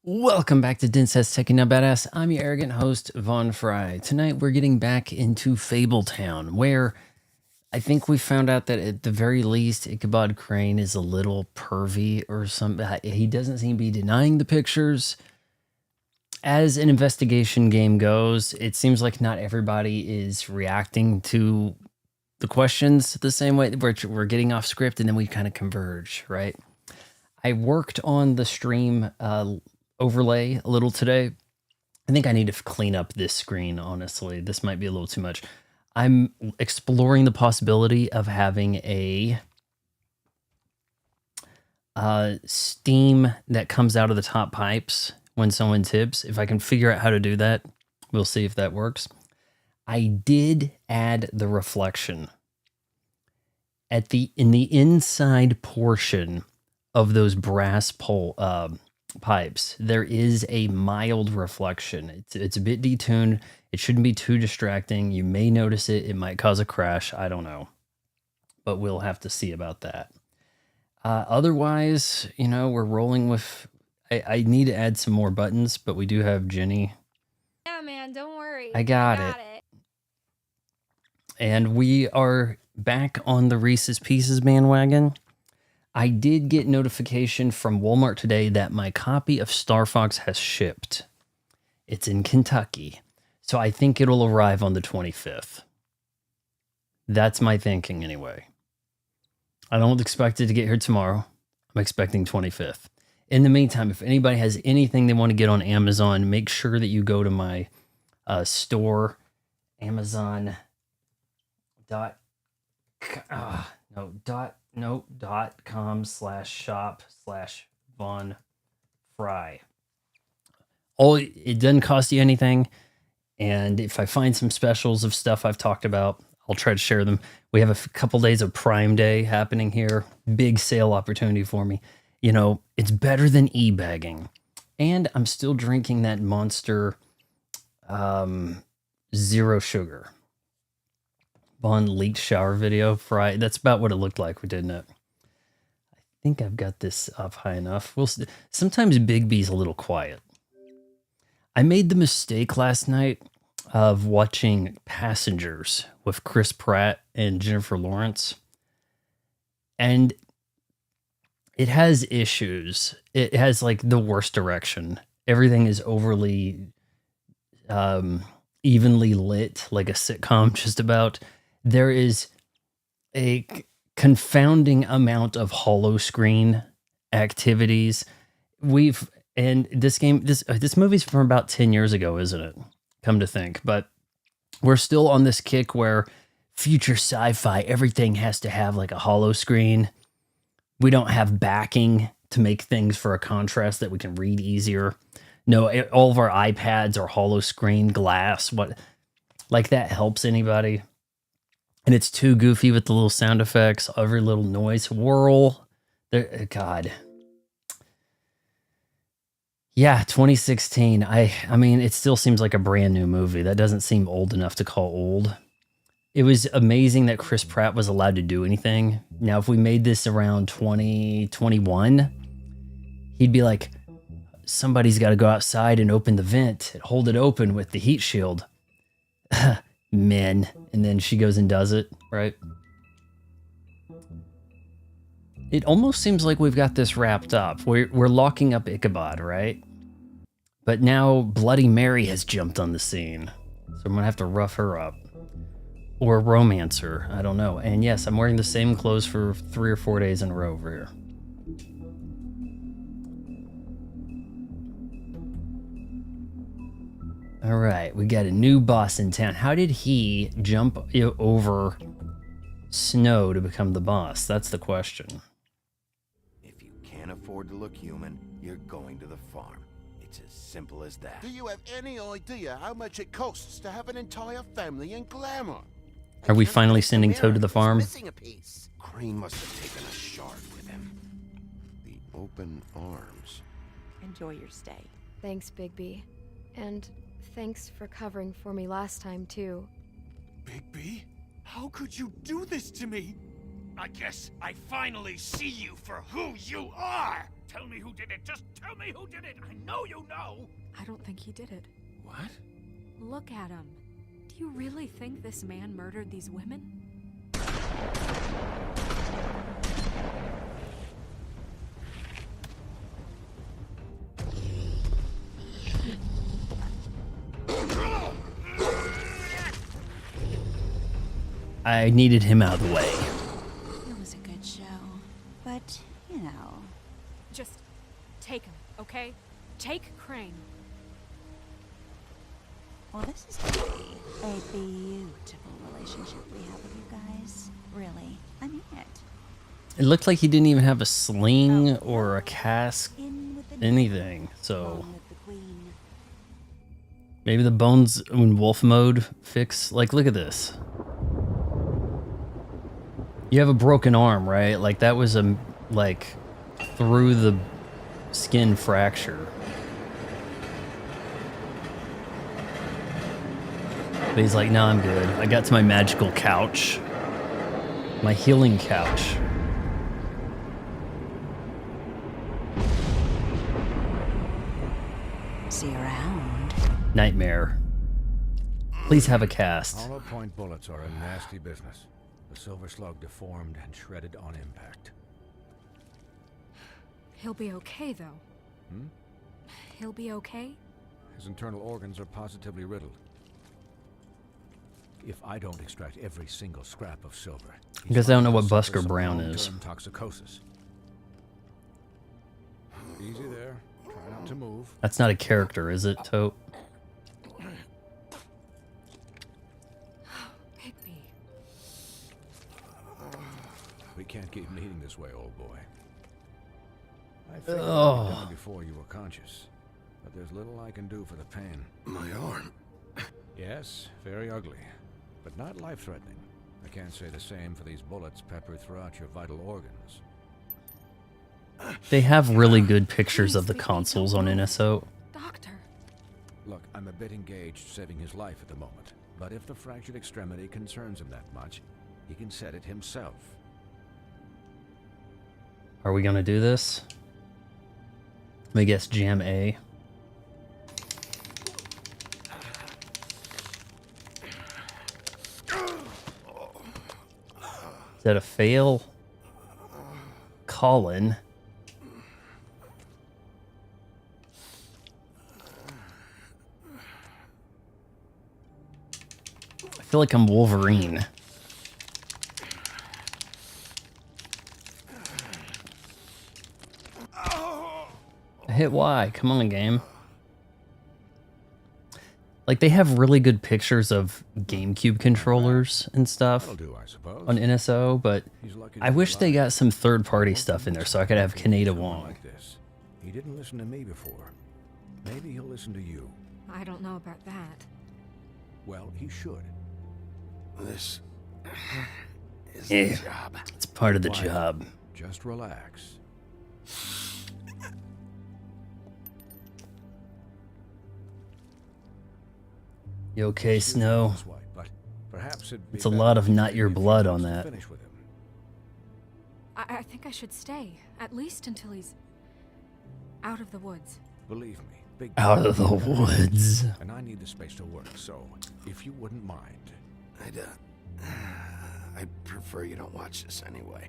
Welcome back to Dinset's Taking Up Badass. I'm your arrogant host, Von Fry. Tonight we're getting back into Fabletown, where I think we found out that at the very least, Ichabod Crane is a little pervy or something. He doesn't seem to be denying the pictures. As an investigation game goes, it seems like not everybody is reacting to the questions the same way. We're getting off script and then we kind of converge, right? I worked on the stream overlay a little today. I think I need to clean up this screen, honestly. This might be a little too much. I'm exploring the possibility of having a steam that comes out of the top pipes when someone tips. If I can figure out how to do that, we'll see if that works. I did add the reflection in the inside portion of those brass pipes. There is a mild reflection. It's a bit detuned. It shouldn't be too distracting. You may notice it. It might cause a crash. I don't know, but we'll have to see about that. Otherwise, you know, we're rolling with. I need to add some more buttons, but we do have Jenny. Yeah, man, don't worry. I got it. And we are back on the Reese's Pieces bandwagon. I did get notification from Walmart today that my copy of Star Fox has shipped. It's in Kentucky, so I think it'll arrive on the 25th. That's my thinking anyway. I don't expect it to get here tomorrow. I'm expecting 25th. In the meantime, if anybody has anything they want to get on Amazon, make sure that you go to my store, amazon.com/shop/Von Fry. It doesn't cost you anything, and if I find some specials of stuff I've talked about, I'll try to share them. We have a couple days of Prime Day happening here. Big sale opportunity for me. You know, it's better than e-bagging. And I'm still drinking that Monster Zero Sugar. Von leaked shower video. Fry. That's about what it looked like, didn't it? I think I've got this up high enough. Sometimes Big B's a little quiet. I made the mistake last night of watching Passengers with Chris Pratt and Jennifer Lawrence. And it has issues. It has like the worst direction. Everything is overly evenly lit, like a sitcom just about. There is a confounding amount of hollow screen activities. This movie's from about 10 years ago, isn't it? Come to think. But we're still on this kick where future sci-fi, everything has to have like a hollow screen. We don't have backing to make things for a contrast that we can read easier. No, all of our iPads are hollow screen glass. Like that helps anybody? And it's too goofy with the little sound effects, every little noise, whirl. God. Yeah, 2016. I mean, it still seems like a brand new movie. That doesn't seem old enough to call old. It was amazing that Chris Pratt was allowed to do anything. Now, if we made this around 2021, he'd be like, somebody's got to go outside and open the vent and hold it open with the heat shield. Men. And then she goes and does it, right? It almost seems like we've got this wrapped up. We're locking up Ichabod, right? But now Bloody Mary has jumped on the scene. So I'm going to have to rough her up. Or romance her. I don't know. And yes, I'm wearing the same clothes for 3 or 4 days in a row over here. All right, we got a new boss in town. How did he jump over snow to become the boss? That's the question. If you can't afford to look human, you're going to the farm. It's as simple as that. Do you have any idea how much it costs to have an entire family in glamour? Are we finally sending Toad to the farm? Missing a piece. Crane must have taken a shard with him. The open arms. Enjoy your stay. Thanks, Bigby. And thanks for covering for me last time, too. Bigby? How could you do this to me? I guess I finally see you for who you are! Tell me who did it. Just tell me who did it. I know you know. I don't think he did it. What? Look at him. Do you really think this man murdered these women? I needed him out of the way. It was a good show, but, you know. Just take him, okay? Take Crane. Well, this is gonna be a beautiful relationship we have with you guys. Really, I mean it. It looked like he didn't even have a sling or a cask, In with the anything. So Along with the queen. maybe the bones in wolf mode fix. Like, look at this. You have a broken arm, right? Like that was a like through the skin fracture. But he's like, no, I'm good. I got to my magical couch. My healing couch. See you around. Nightmare. Please have a cast. Hollow point bullets are a nasty business. The silver slug deformed and shredded on impact. He'll be okay, though. Hmm? He'll be okay? His internal organs are positively riddled. If I don't extract every single scrap of silver, I guess I don't know what suffers Busker some Brown is. long-term toxicosis. Easy there. Try not to move. That's not a character, is it, Tote? Higby. We can't keep meeting this way, old boy. I figured Oh. I'd done before you were conscious, but there's little I can do for the pain. My arm. Yes, very ugly, but not life-threatening. I can't say the same for these bullets peppered throughout your vital organs. They have really good pictures of the consoles on NSO. Doctor. Look, I'm a bit engaged saving his life at the moment, but if the fractured extremity concerns him that much, he can set it himself. Are we gonna do this? Let me guess, Jam A. Is that a fail? Colin. I feel like I'm Wolverine. I hit Y. Come on, game. Like, they have really good pictures of GameCube controllers and stuff That'll do, I suppose. on NSO, but He's lucky I to be wish they alive. got some third-party stuff in there so I could have Kaneda Someone Wong. like this. He didn't listen to me before. Maybe he'll listen to you. I don't know about that. Well, he should. This is Yeah. the job. It's part of the Quiet. job. Just relax. You okay, Snow? This way, but perhaps it'd be It's a better lot of if you not gave your me a few blood on minutes to that. finish with him. I think I should stay. At least until he's out of the woods. Believe me, big Out of the woods. and I need the space to work, so if you wouldn't mind. I'd prefer you don't watch this anyway.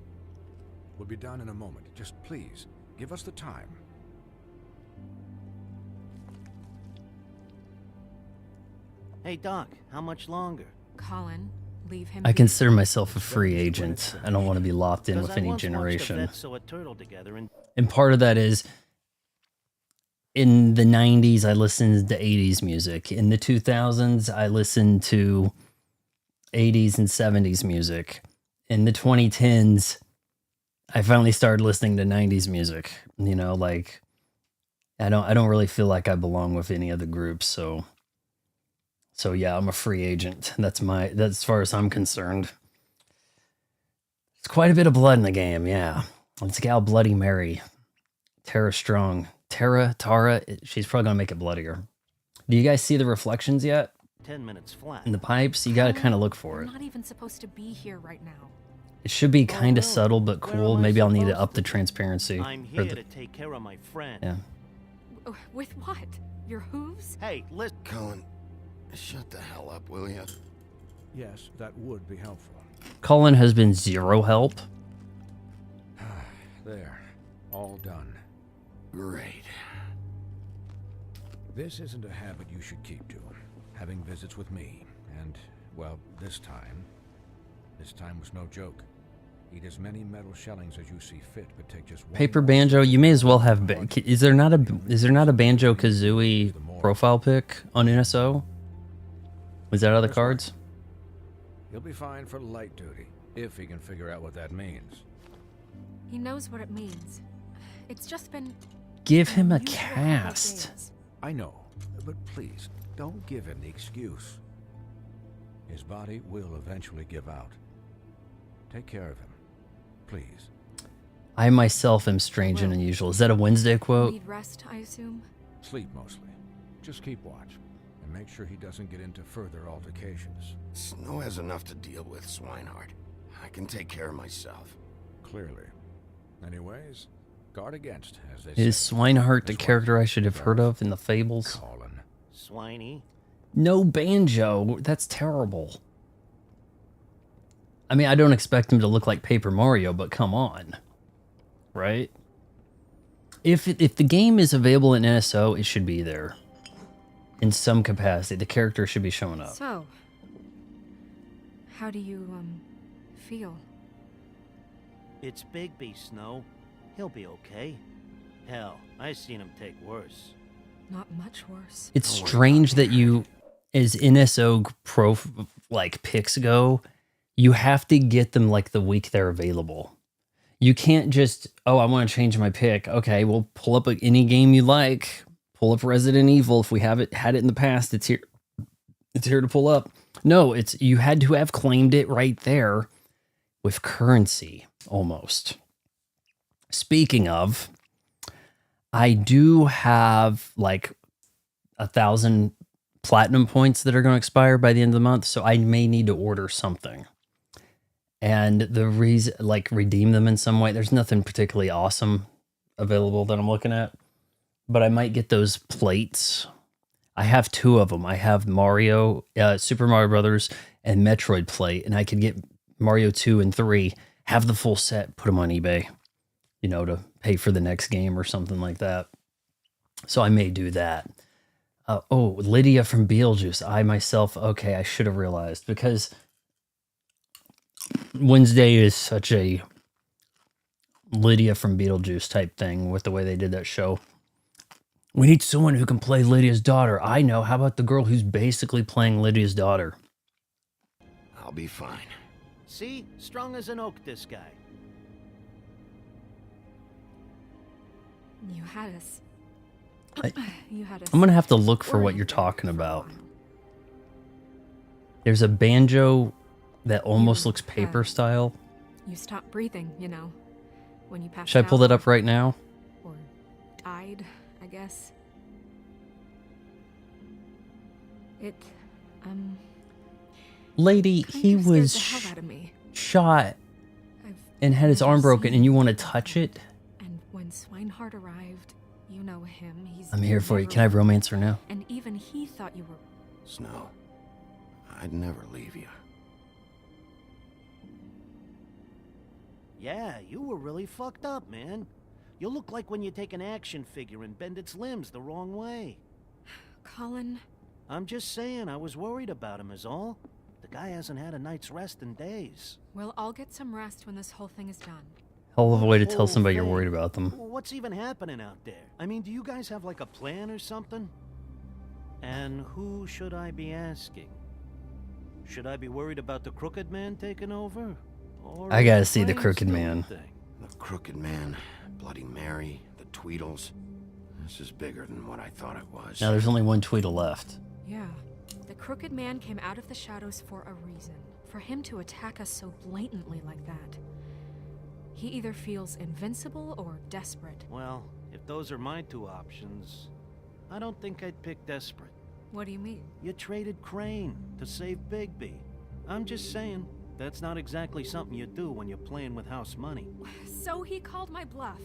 We'll be done in a moment. Just please, give us the time. Hey, Doc, how much longer? Colin, leave him I be. consider myself a free agent. I don't want to be locked in with any generation. A turtle together and And part of that is in the 90s, I listened to 80s music. In the 2000s, I listened to 80s and 70s music. In the 2010s, I finally started listening to 90s music. You know, like I don't really feel like I belong with any of the groups, so yeah, I'm a free agent. That's as far as I'm concerned. There's quite a bit of blood in the game, yeah. Let's get out Bloody Mary. Tara Strong. Tara, she's probably gonna make it bloodier. Do you guys see the reflections yet? 10 minutes flat. In the pipes? You gotta kind of look for You're it. not even supposed to be here right now. It should be Oh, kind of really? subtle but Where cool. am I Maybe I'll need to supposed up the to be? transparency. I'm or here the- to take care of my friend. yeah. With what? Your hooves? Hey, listen. Cullen, shut the hell up, will you? Yes, that would be helpful. Colin has been zero help. There. All done. Great. This isn't a habit you should keep to. Having visits with me. And, well, this time was no joke. Eat as many metal shellings as you see fit, but take just one. Paper Banjo, you may as well have. Is there not a Banjo Kazooie profile pic on NSO? Was that other cards? He'll be fine for light duty, if he can figure out what that means. He knows what it means. It's just been... Give him a unusual couple cast. days. I know, but please, don't give him the excuse. His body will eventually give out. Take care of him, please. I myself am strange and unusual. Is that a Wednesday quote? Need rest, I assume? Sleep mostly. Just keep watch, and make sure he doesn't get into further altercations. Snow has enough to deal with, Swinehart. I can take care of myself. Clearly. Anyways, guard against, as they Is say. Swinehart the This character one, I should have heard of in the Fables? Colin. Swiney. No Banjo. That's terrible. I mean, I don't expect him to look like Paper Mario, but come on. Right? If the game is available in NSO, it should be there. In some capacity. The character should be showing up. So, how do you, feel? It's Bigby, Snow. He'll be okay. Hell, I seen him take worse. Not much worse. It's strange that you, as NSO picks go, you have to get them like the week they're available. You can't just, oh, I want to change my pick. Okay, well, pull up any game you like. Pull up Resident Evil. If we had it in the past, it's here. It's here to pull up. No, you had to have claimed it right there with currency, almost. Speaking of, I do have like 1,000 platinum points that are going to expire by the end of the month, so I may need to order something. And the reason, redeem them in some way, there's nothing particularly awesome available that I'm looking at, but I might get those plates. I have 2 of them. I have Super Mario Brothers and Metroid plate, and I could get Mario 2 and 3, have the full set, put them on eBay, to pay for the next game or something like that. So I may do that. Lydia from Beetlejuice. I should have realized, because Wednesday is such a Lydia from Beetlejuice type thing with the way they did that show. We need someone who can play Lydia's daughter. I know. How about the girl who's basically playing Lydia's daughter? I'll be fine. See? Strong as an oak, this guy. You had us. You had us. I'm going to have to look for what worried you're for talking a about. while. There's a Banjo that almost You, looks paper style. You stopped breathing, when you passed Should I pull out, that up right now? Or died, I guess. It, Lady, kind he of scared was the hell out of me. shot I've and had his never arm broken, seen and you want to anything touch like it? And when Swinehart arrived, you know him. He's I'm here for you. never Can I have left. romance her now? And even he thought you were. Snow, I'd never leave you. Yeah, you were really fucked up, man. You look like when you take an action figure and bend its limbs the wrong way. Colin. I'm just saying, I was worried about him is all. The guy hasn't had a night's rest in days. Well, I'll get some rest when this whole thing is done. Hell of a way to tell Whole somebody you're thing. worried about them. What's even happening out there? I mean, do you guys have like a plan or something? And who should I be asking? Should I be worried about the Crooked Man taking over? Or I gotta is see the Crane Crooked still Man. the thing? The Crooked Man, Bloody Mary, the Tweedles. This is bigger than what I thought it was. Now there's only one Tweedle left. Yeah. The Crooked Man came out of the shadows for a reason. For him to attack us so blatantly like that. He either feels invincible or desperate. Well, if those are my 2 options, I don't think I'd pick desperate. What do you mean? You traded Crane to save Bigby. I'm just saying, That's not exactly something you do when you're playing with house money. So he called my bluff.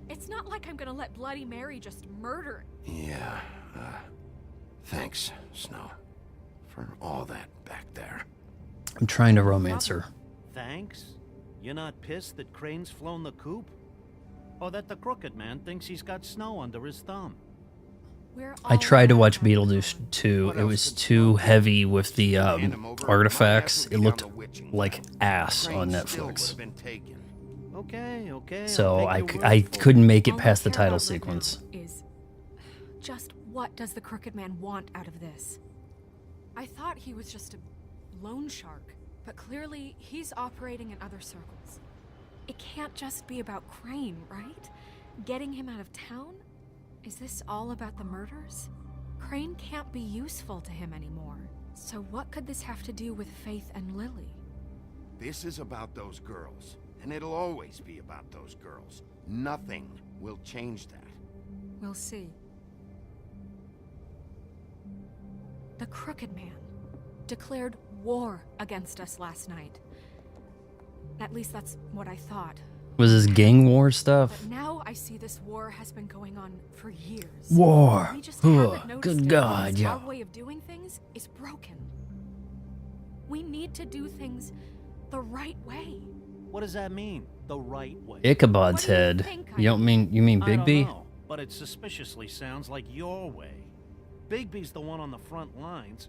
It's not like I'm gonna let Bloody Mary just murder. Yeah, thanks, Snow, for all that back there. I'm trying to romance her. Thanks? You're not pissed that Crane's flown the coop? Or that the Crooked Man thinks he's got Snow under his thumb? I tried to watch Beetlejuice 2. It was too heavy with the artifacts. It looked like ass on Netflix. Okay. So I couldn't make it past the title sequence. Is just what does the Crooked Man want out of this? I thought he was just a loan shark, but clearly he's operating in other circles. It can't just be about Crane, right? Getting him out of town? Is this all about the murders? Crane can't be useful to him anymore. So what could this have to do with Faith and Lily? This is about those girls, and it'll always be about those girls. Nothing will change that. We'll see. The Crooked Man declared war against us last night. At least that's what I thought. Was this gang war stuff? But now I see this war has been going on for years. War. We just haven't noticed Good it God, because yeah. our way of doing things is broken. We need to do things the right way. What does that mean? The right way? Ichabod's What do you head. think I You don't mean you mean I don't Bigby? know, but it suspiciously sounds like your way. Bigby's the one on the front lines.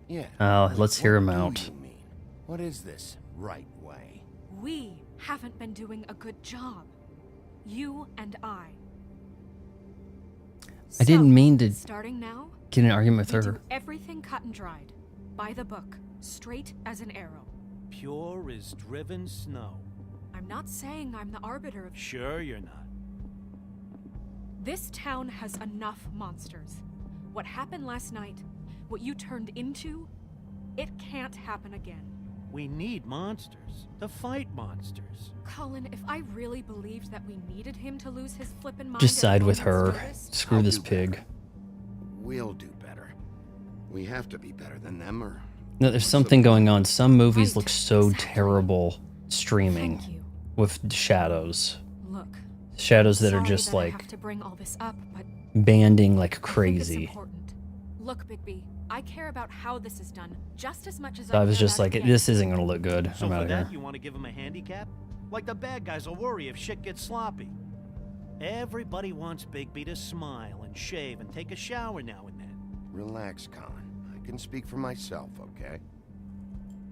Yeah. Oh, let's hear him What do out. you mean? What is this right way? We haven't been doing a good job. You and I. I didn't mean to Starting now, get in an argument with we her. do everything cut and dried, by the book, straight as an arrow. Pure as driven snow. I'm not saying I'm the arbiter of. Sure you're not. This town has enough monsters. What happened last night, what you turned into, it can't happen again. We need monsters to fight monsters. Colin, if I really believed that we needed him to lose his flippin' mind, Just at side a with her. moment's notice, Screw I'll this do better. pig. We'll do better. We have to be better than them, or... No, there's something going on. Some movies Right, look so exactly. terrible streaming Thank you. with shadows. Look, Shadows that are sorry just that I like have to bring all this up, but banding like I think it's crazy. important. Look, Bigby, I care about how this is done just as much as I was care just about like, it this isn't gonna look good. So I'm for out of that, here. you want to give him a handicap? Like the bad guys will worry if shit gets sloppy. Everybody wants Bigby to smile and shave and take a shower now and then. Relax, Colin. I can speak for myself, okay?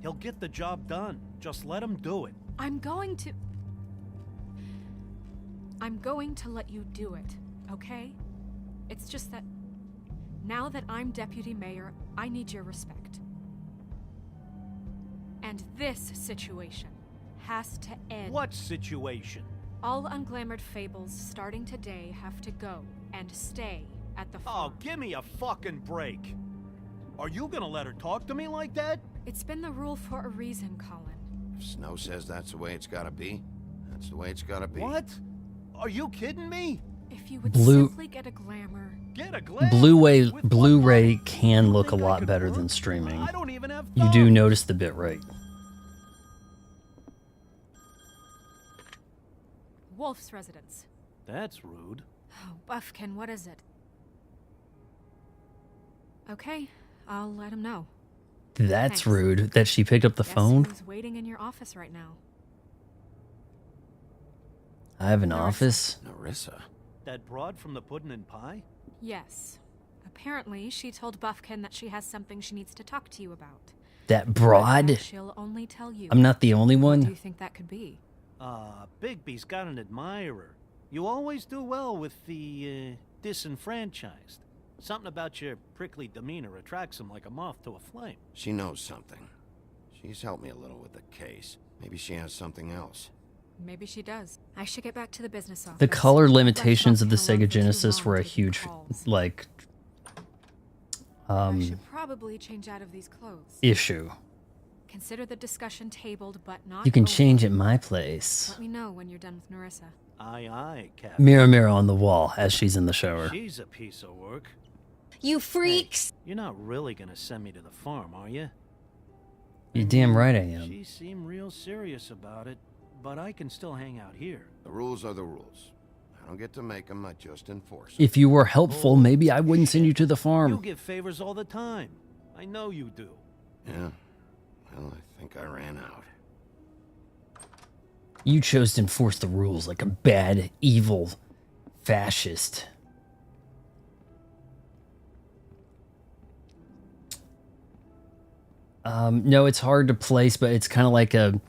He'll get the job done. Just let him do it. I'm going to let you do it, okay? It's just that now that I'm deputy mayor, I need your respect. And this situation has to end. What situation? All unglamored fables starting today have to go and stay at the Oh, farm. give me a fucking break. Are you gonna let her talk to me like that? It's been the rule for a reason, Colin. If Snow says that's the way it's gotta be, that's the way it's gotta be. What? Are you kidding me? If you would Blue- simply get a glamour. Get a glass. Blu-ray With what Blu-ray money? can You look a think I lot could better work? than streaming. I don't even have You do thumbs. notice the bit rate. Wolf's residence. That's rude. Oh, Buffkin, what is it? Okay, I'll let him know. That's Thanks. rude that she picked up the Guess phone. who's waiting in your office right now? I have an Narissa. office. Narissa? That broad from the puddin' and pie? Yes. Apparently, she told Buffkin that she has something she needs to talk to you about. That But broad? she'll only tell you. I'm not the only What do one. you think that could be? Bigby's got an admirer. You always do well with the, disenfranchised. Something about your prickly demeanor attracts him like a moth to a flame. She knows something. She's helped me a little with the case. Maybe she has something else. Maybe she does. I should get back to the business office. The color Left limitations of the Buffkin alone Sega for too Genesis long were a taking huge, calls. like, I should probably change out of these clothes. issue. Consider the discussion tabled, but not You can over. change at my place. Let me know when you're done with Narissa. Aye, aye, Captain. Mirror, mirror on the wall as she's in the shower. She's a piece of work. You freaks! You're not really gonna send me to the farm, are you? You're damn right I am. She seemed real serious about it, but I can still hang out here. The rules are the rules. I don't get to make them, I just enforce 'em. If you were helpful, maybe I wouldn't send you to the You farm. give favors all the time. I know you do. Yeah, well, I think I ran out. You chose to enforce the rules like a bad, evil fascist. No, it's hard to place, but it's kind of like a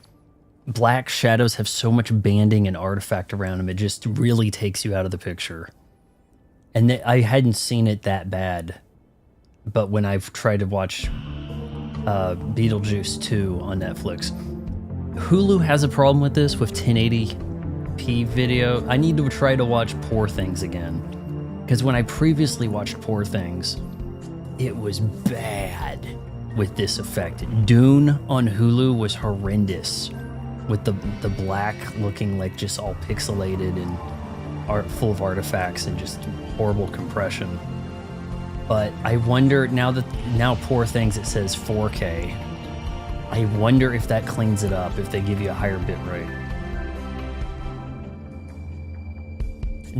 black shadows have so much banding and artifact around them. It just really takes you out of the picture. And I hadn't seen it that bad, but when I've tried to watch Beetlejuice 2 on Netflix, Hulu has a problem with this with 1080p video. I need to try to watch Poor Things again, because when I previously watched Poor Things, it was bad with this effect. Dune on Hulu was horrendous with the black looking like just all pixelated and full of artifacts and just horrible compression. But I wonder now Poor Things, it says 4K. I wonder if that cleans it up, if they give you a higher bit rate.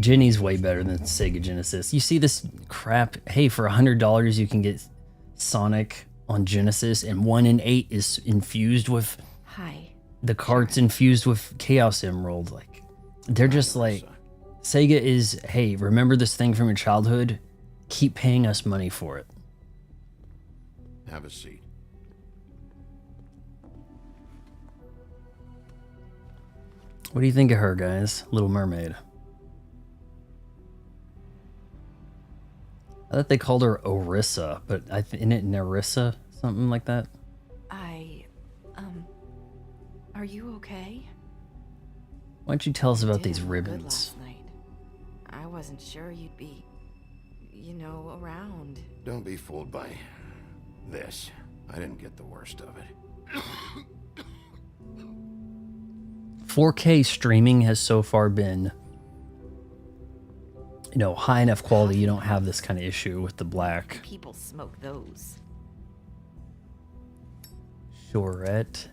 Jenny's way better than Sega Genesis. You see this crap? Hey, for $100 you can get Sonic on Genesis, and 1 in 8 is infused with. Hi. The cart's infused with Chaos Emerald. Like, they're just like, Sega is, hey, remember this thing from your childhood? Keep paying us money for it. Have a seat. What do you think of her, guys? Little Mermaid. I thought they called her Orissa, but isn't it Nerissa? Something like that? Are you okay? Why don't you tell us about Didn't these look good ribbons? last night. I wasn't sure you'd be, around. Don't be fooled by this. I didn't get the worst of it. 4K streaming has so far been, high enough quality you don't have this kind of issue with the black. People smoke those. Chorette.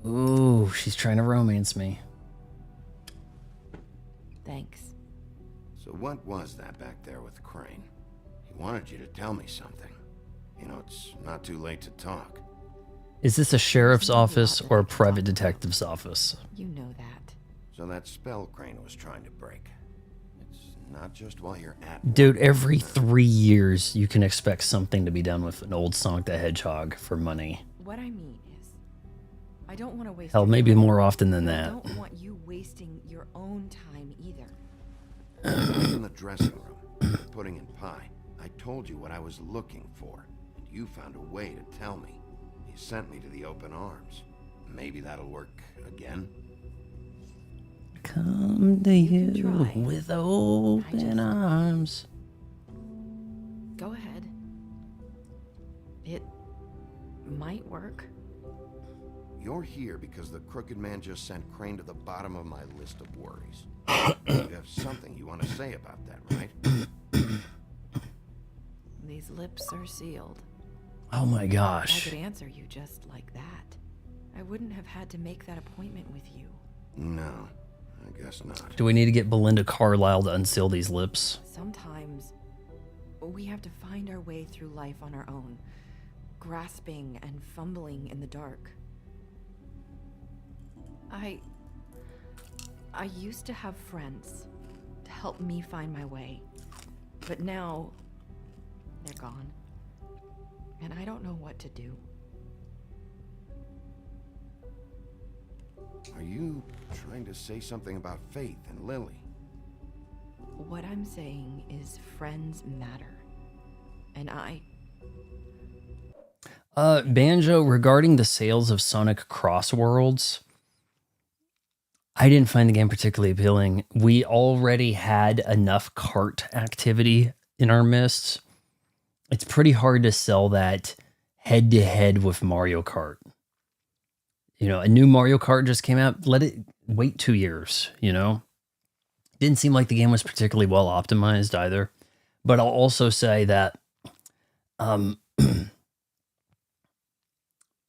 Ooh, she's trying to romance me. Thanks. So what was that back there with Crane? He wanted you to tell me something. It's not too late to talk. Is this a sheriff's office or a private detective's office? You know that. So that spell Crane was trying to break. It's not just while you're at Dude, work. every 3 years you can expect something to be done with an old Sonic the Hedgehog for money. What I mean is, I don't want to waste. Hell, your maybe time. more often than I that. don't want you wasting your own time either. In the dressing room, putting in pie. I told you what I was looking for, and you found a way to tell me. You sent me to the open arms. Maybe that'll work again. Come to You can you try. with open arms. Go ahead. It might work. You're here because the Crooked Man just sent Crane to the bottom of my list of worries. You have something you want to say about that, right? These lips are sealed. Oh my I gosh. could answer you just like that. I wouldn't have had to make that appointment with you. No, I guess not. Do we need to get Belinda Carlisle to unseal these lips? Sometimes we have to find our way through life on our own, grasping and fumbling in the dark. I used to have friends to help me find my way, but now they're gone, and I don't know what to do. Are you trying to say something about Faith and Lily? What I'm saying is friends matter, and Banjo, regarding the sales of Sonic Cross Worlds, I didn't find the game particularly appealing. We already had enough cart activity in our midst. It's pretty hard to sell that head to head with Mario Kart. A new Mario Kart just came out. Let it wait 2 years, Didn't seem like the game was particularly well optimized either. But I'll also say that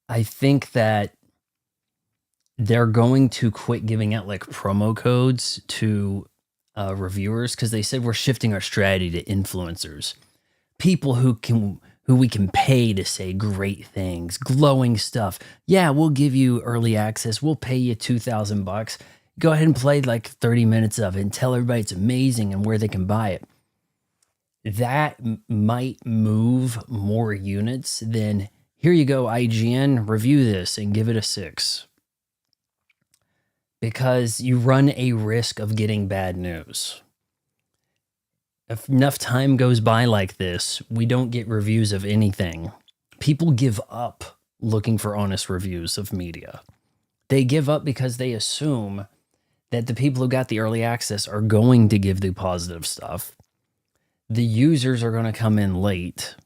I think that they're going to quit giving out like promo codes to reviewers because they said we're shifting our strategy to influencers, people who we can pay to say great things, glowing stuff. Yeah, we'll give you early access. We'll pay you $2,000. Go ahead and play like 30 minutes of it and tell everybody it's amazing and where they can buy it. That might move more units than here you go, IGN, review this and give it a 6. Because you run a risk of getting bad news. If enough time goes by like this, we don't get reviews of anything. People give up looking for honest reviews of media. They give up because they assume that the people who got the early access are going to give the positive stuff. The users are going to come in late.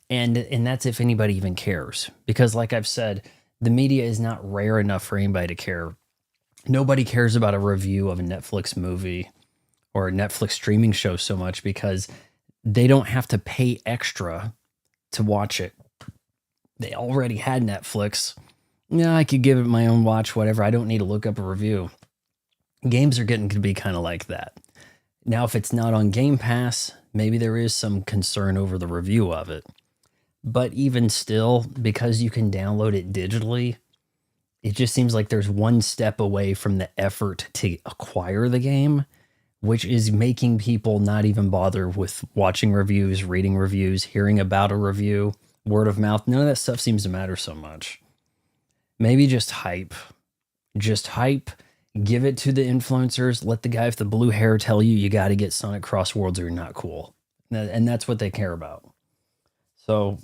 And that's if anybody even cares. Because like I've said, the media is not rare enough for anybody to care. Nobody cares about a review of a Netflix movie or a Netflix streaming show so much because they don't have to pay extra to watch it. They already had Netflix. Yeah, I could give it my own watch, whatever. I don't need to look up a review. Games are getting to be kind of like that. Now, if it's not on Game Pass, maybe there is some concern over the review of it. But even still, because you can download it digitally, it just seems like there's one step away from the effort to acquire the game, which is making people not even bother with watching reviews, reading reviews, hearing about a review, word of mouth. None of that stuff seems to matter so much. Maybe just hype. Just hype. Give it to the influencers. Let the guy with the blue hair tell you got to get Sonic Cross Worlds or you're not cool. And that's what they care about. So,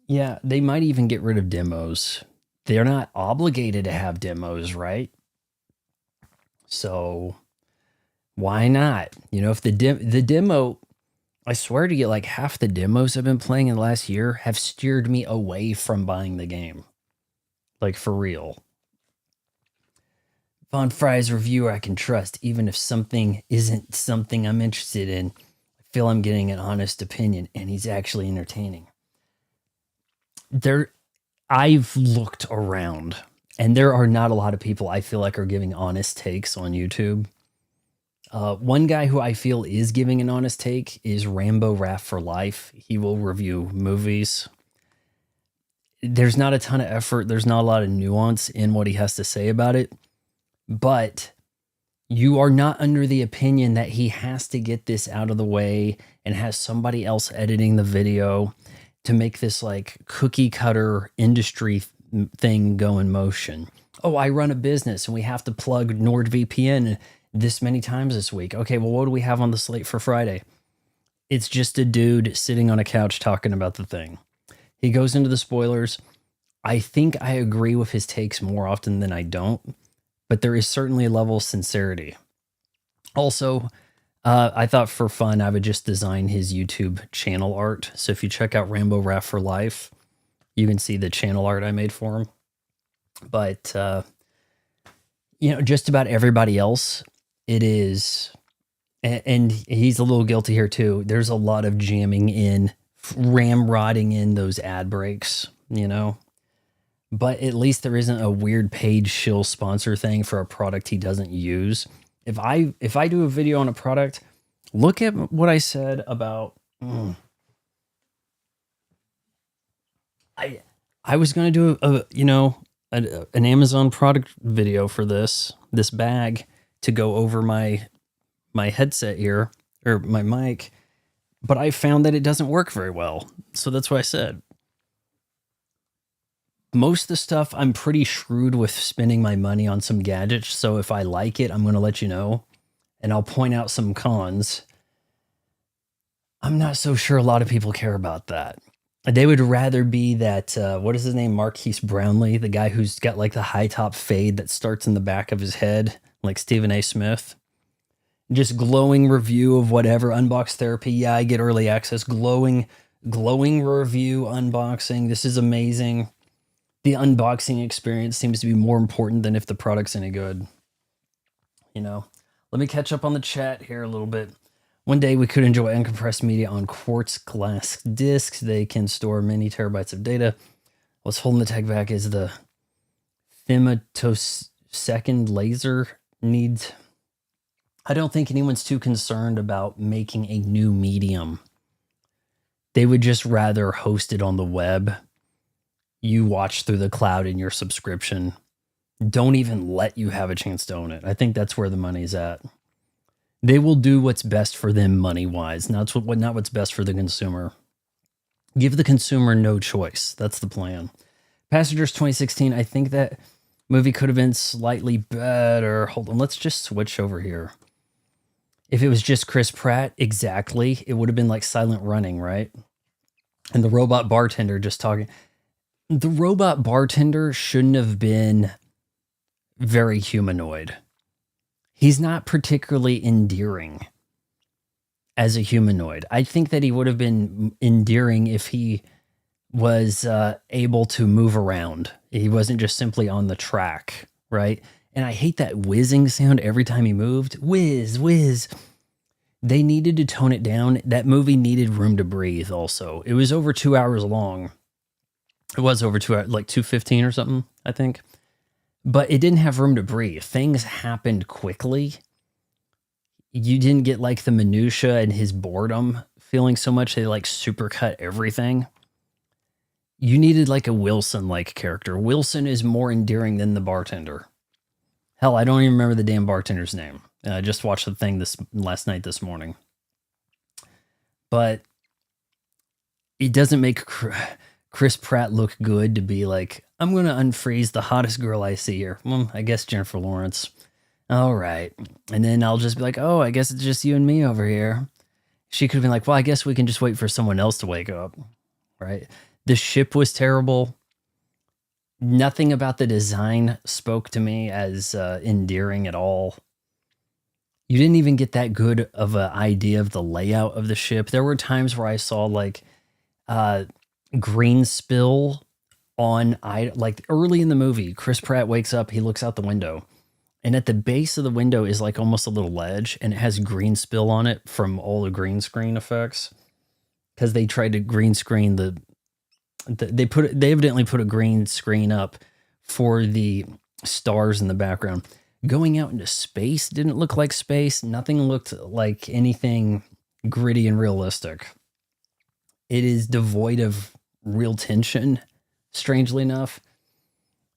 yeah, they might even get rid of demos. They're not obligated to have demos, right? So why not? You know, if the demo, I swear to you, like half the demos I've been playing in the last year have steered me away from buying the game. Like for real. Von Fry's reviewer I can trust, even if something isn't something I'm interested in. I feel I'm getting an honest opinion, and he's actually entertaining. I've looked around, and there are not a lot of people I feel like are giving honest takes on YouTube. One guy who I feel is giving an honest take is Rambo Raft for Life. He will review movies. There's not a ton of effort. There's not a lot of nuance in what he has to say about it. But you are not under the opinion that he has to get this out of the way and has somebody else editing the video to make this like cookie cutter industry thing go in motion. Oh, I run a business and we have to plug NordVPN this many times this week. Okay, well, what do we have on the slate for Friday? It's just a dude sitting on a couch talking about the thing. He goes into the spoilers. I think I agree with his takes more often than I don't, but there is certainly a level of sincerity. Also, I thought for fun, I would just design his YouTube channel art. So if you check out Rambo Raft for Life, you can see the channel art I made for him. But, just about everybody else, it is, and he's a little guilty here too. There's a lot of jamming in, ramrodding in those ad breaks, but at least there isn't a weird paid shill sponsor thing for a product he doesn't use. If I do a video on a product, look at what I said about, I was going to do an Amazon product video for this bag to go over my headset here or my mic, but I found that it doesn't work very well. So that's what I said. Most of the stuff, I'm pretty shrewd with spending my money on some gadgets. So if I like it, I'm going to let you know. And I'll point out some cons. I'm not so sure a lot of people care about that. They would rather be that, what is his name? Marquise Brownlee, the guy who's got like the high top fade that starts in the back of his head, like Stephen A. Smith. Just glowing review of whatever, unbox therapy. Yeah, I get early access. Glowing review, unboxing. This is amazing. The unboxing experience seems to be more important than if the product's any good. Let me catch up on the chat here a little bit. One day we could enjoy uncompressed media on quartz glass discs. They can store many terabytes of data. What's holding the tech back is the femtosecond laser needs. I don't think anyone's too concerned about making a new medium. They would just rather host it on the web. You watch through the cloud in your subscription. Don't even let you have a chance to own it. I think that's where the money's at. They will do what's best for them money-wise, not what's best for the consumer. Give the consumer no choice. That's the plan. Passengers 2016, I think that movie could have been slightly better. Hold on, let's just switch over here. If it was just Chris Pratt, exactly, it would have been like Silent Running, right? And the robot bartender just talking. The robot bartender shouldn't have been very humanoid. He's not particularly endearing as a humanoid. I think that he would have been endearing if he was able to move around. He wasn't just simply on the track, right? And I hate that whizzing sound every time he moved. Whiz, whiz. They needed to tone it down. That movie needed room to breathe also. It was over 2 hours long. It was over 2 hours, like 2:15 or something, I think. But it didn't have room to breathe. Things happened quickly. You didn't get like the minutia and his boredom feeling so much. They like supercut everything. You needed like a Wilson-like character. Wilson is more endearing than the bartender. Hell, I don't even remember the damn bartender's name. I just watched the thing last night, this morning. But it doesn't make Chris Pratt look good to be like, I'm going to unfreeze the hottest girl I see here. Well, I guess Jennifer Lawrence. All right. And then I'll just be like, oh, I guess it's just you and me over here. She could have been like, well, I guess we can just wait for someone else to wake up. Right? The ship was terrible. Nothing about the design spoke to me as endearing at all. You didn't even get that good of an idea of the layout of the ship. There were times where I saw like green spill on, like early in the movie, Chris Pratt wakes up, he looks out the window, and at the base of the window is like almost a little ledge, and it has green spill on it from all the green screen effects. Because they tried to green screen they evidently put a green screen up for the stars in the background. Going out into space didn't look like space. Nothing looked like anything gritty and realistic. It is devoid of real tension, strangely enough.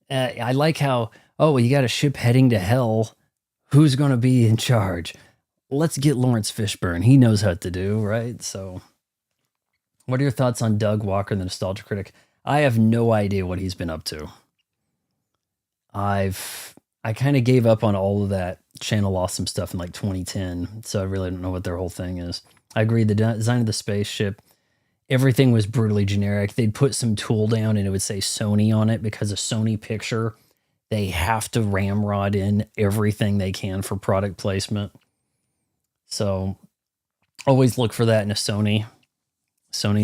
I like how, oh, you got a ship heading to hell. Who's going to be in charge? Let's get Lawrence Fishburne. He knows what to do, right? So, what are your thoughts on Doug Walker, the Nostalgia Critic? I have no idea what he's been up to. I kind of gave up on all of that Channel Awesome stuff in like 2010, so I really don't know what their whole thing is. I agree, the design of the spaceship, everything was brutally generic. They'd put some tool down and it would say Sony on it because a Sony picture, they have to ramrod in everything they can for product placement. So always look for that in a Sony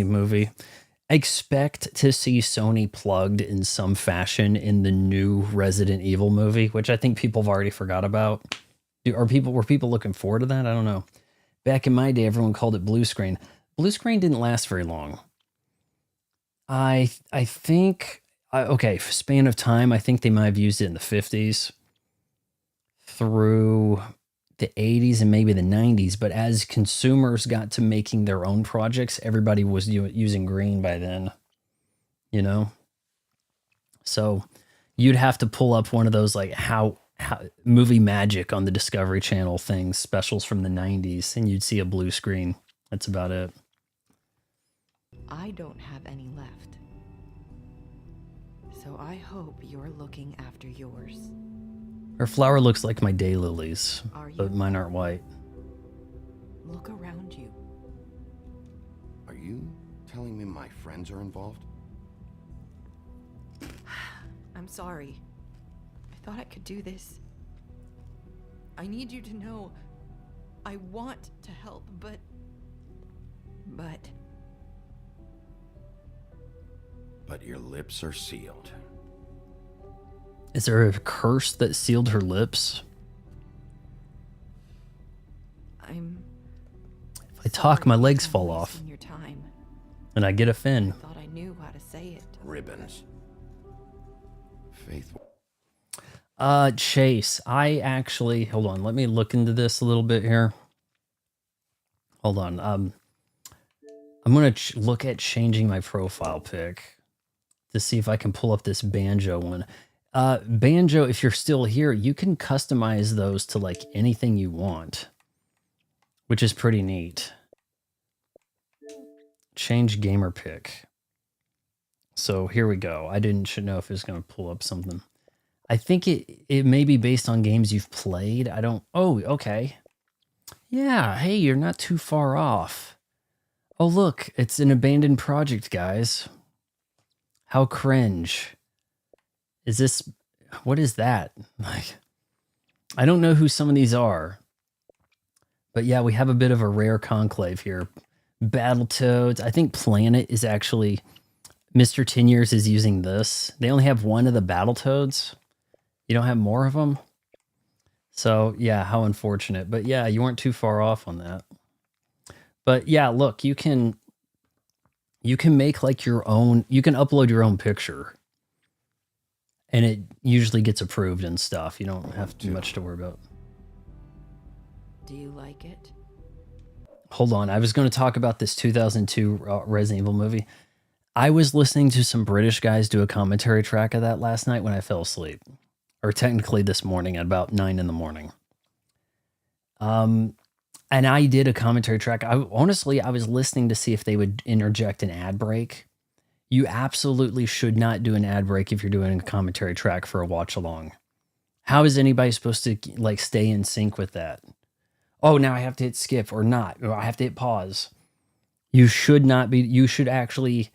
movie. Expect to see Sony plugged in some fashion in the new Resident Evil movie, which I think people have already forgot about. Were people looking forward to that? I don't know. Back in my day, everyone called it blue screen. Blue screen didn't last very long. I think, okay, span of time, I think they might have used it in the 50s through the 80s and maybe the 90s, but as consumers got to making their own projects, everybody was using green by then, you know? So you'd have to pull up one of those like how movie magic on the Discovery Channel things, specials from the 90s, and you'd see a blue screen. That's about it. I don't have any left. So I hope you're looking after yours. Her flower looks like my daylilies, but mine aren't white. Look around you. Are you telling me my friends are involved? I'm sorry. I thought I could do this. I need you to know I want to help, but... But your lips are sealed. Is there a curse that sealed her lips? If I talk, my legs fall off. Your time. And I get a fin. I thought I knew how to say it. Ribbons. faithful. Chase, I actually, hold on, let me look into this a little bit here. Hold on. I'm going to look at changing my profile pic to see if I can pull up this Banjo one. Banjo, if you're still here, you can customize those to like anything you want, which is pretty neat. Change gamer pic. So here we go. I should know if it's going to pull up something. I think it may be based on games you've played. Oh, okay. Yeah, hey, you're not too far off. Oh, look, it's an abandoned project, guys. How cringe. What is that? Like, I don't know who some of these are. But yeah, we have a bit of a rare conclave here. Battletoads. I think Planet is actually, Mr. 10 Years is using this. They only have one of the Battletoads. You don't have more of them? So yeah, how unfortunate. But yeah, you weren't too far off on that. But yeah, look, you can make like your own, you can upload your own picture. And it usually gets approved and stuff. You don't have too much to worry about. Do you like it? Hold on, I was going to talk about this 2002 Resident Evil movie. I was listening to some British guys do a commentary track of that last night when I fell asleep. Or technically this morning at about 9 in the morning. And I did a commentary track. Honestly, I was listening to see if they would interject an ad break. You absolutely should not do an ad break if you're doing a commentary track for a watch along. How is anybody supposed to like stay in sync with that? Oh, now I have to hit skip or not. Or I have to hit pause. You should not be. You should actually.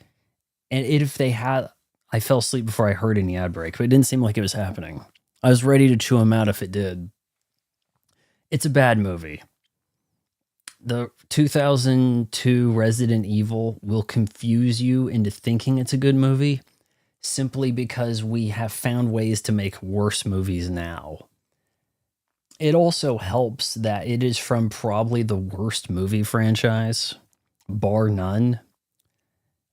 And if they had, I fell asleep before I heard any ad break, but it didn't seem like it was happening. I was ready to chew them out if it did. It's a bad movie. The 2002 Resident Evil will confuse you into thinking it's a good movie simply because we have found ways to make worse movies now. It also helps that it is from probably the worst movie franchise, bar none.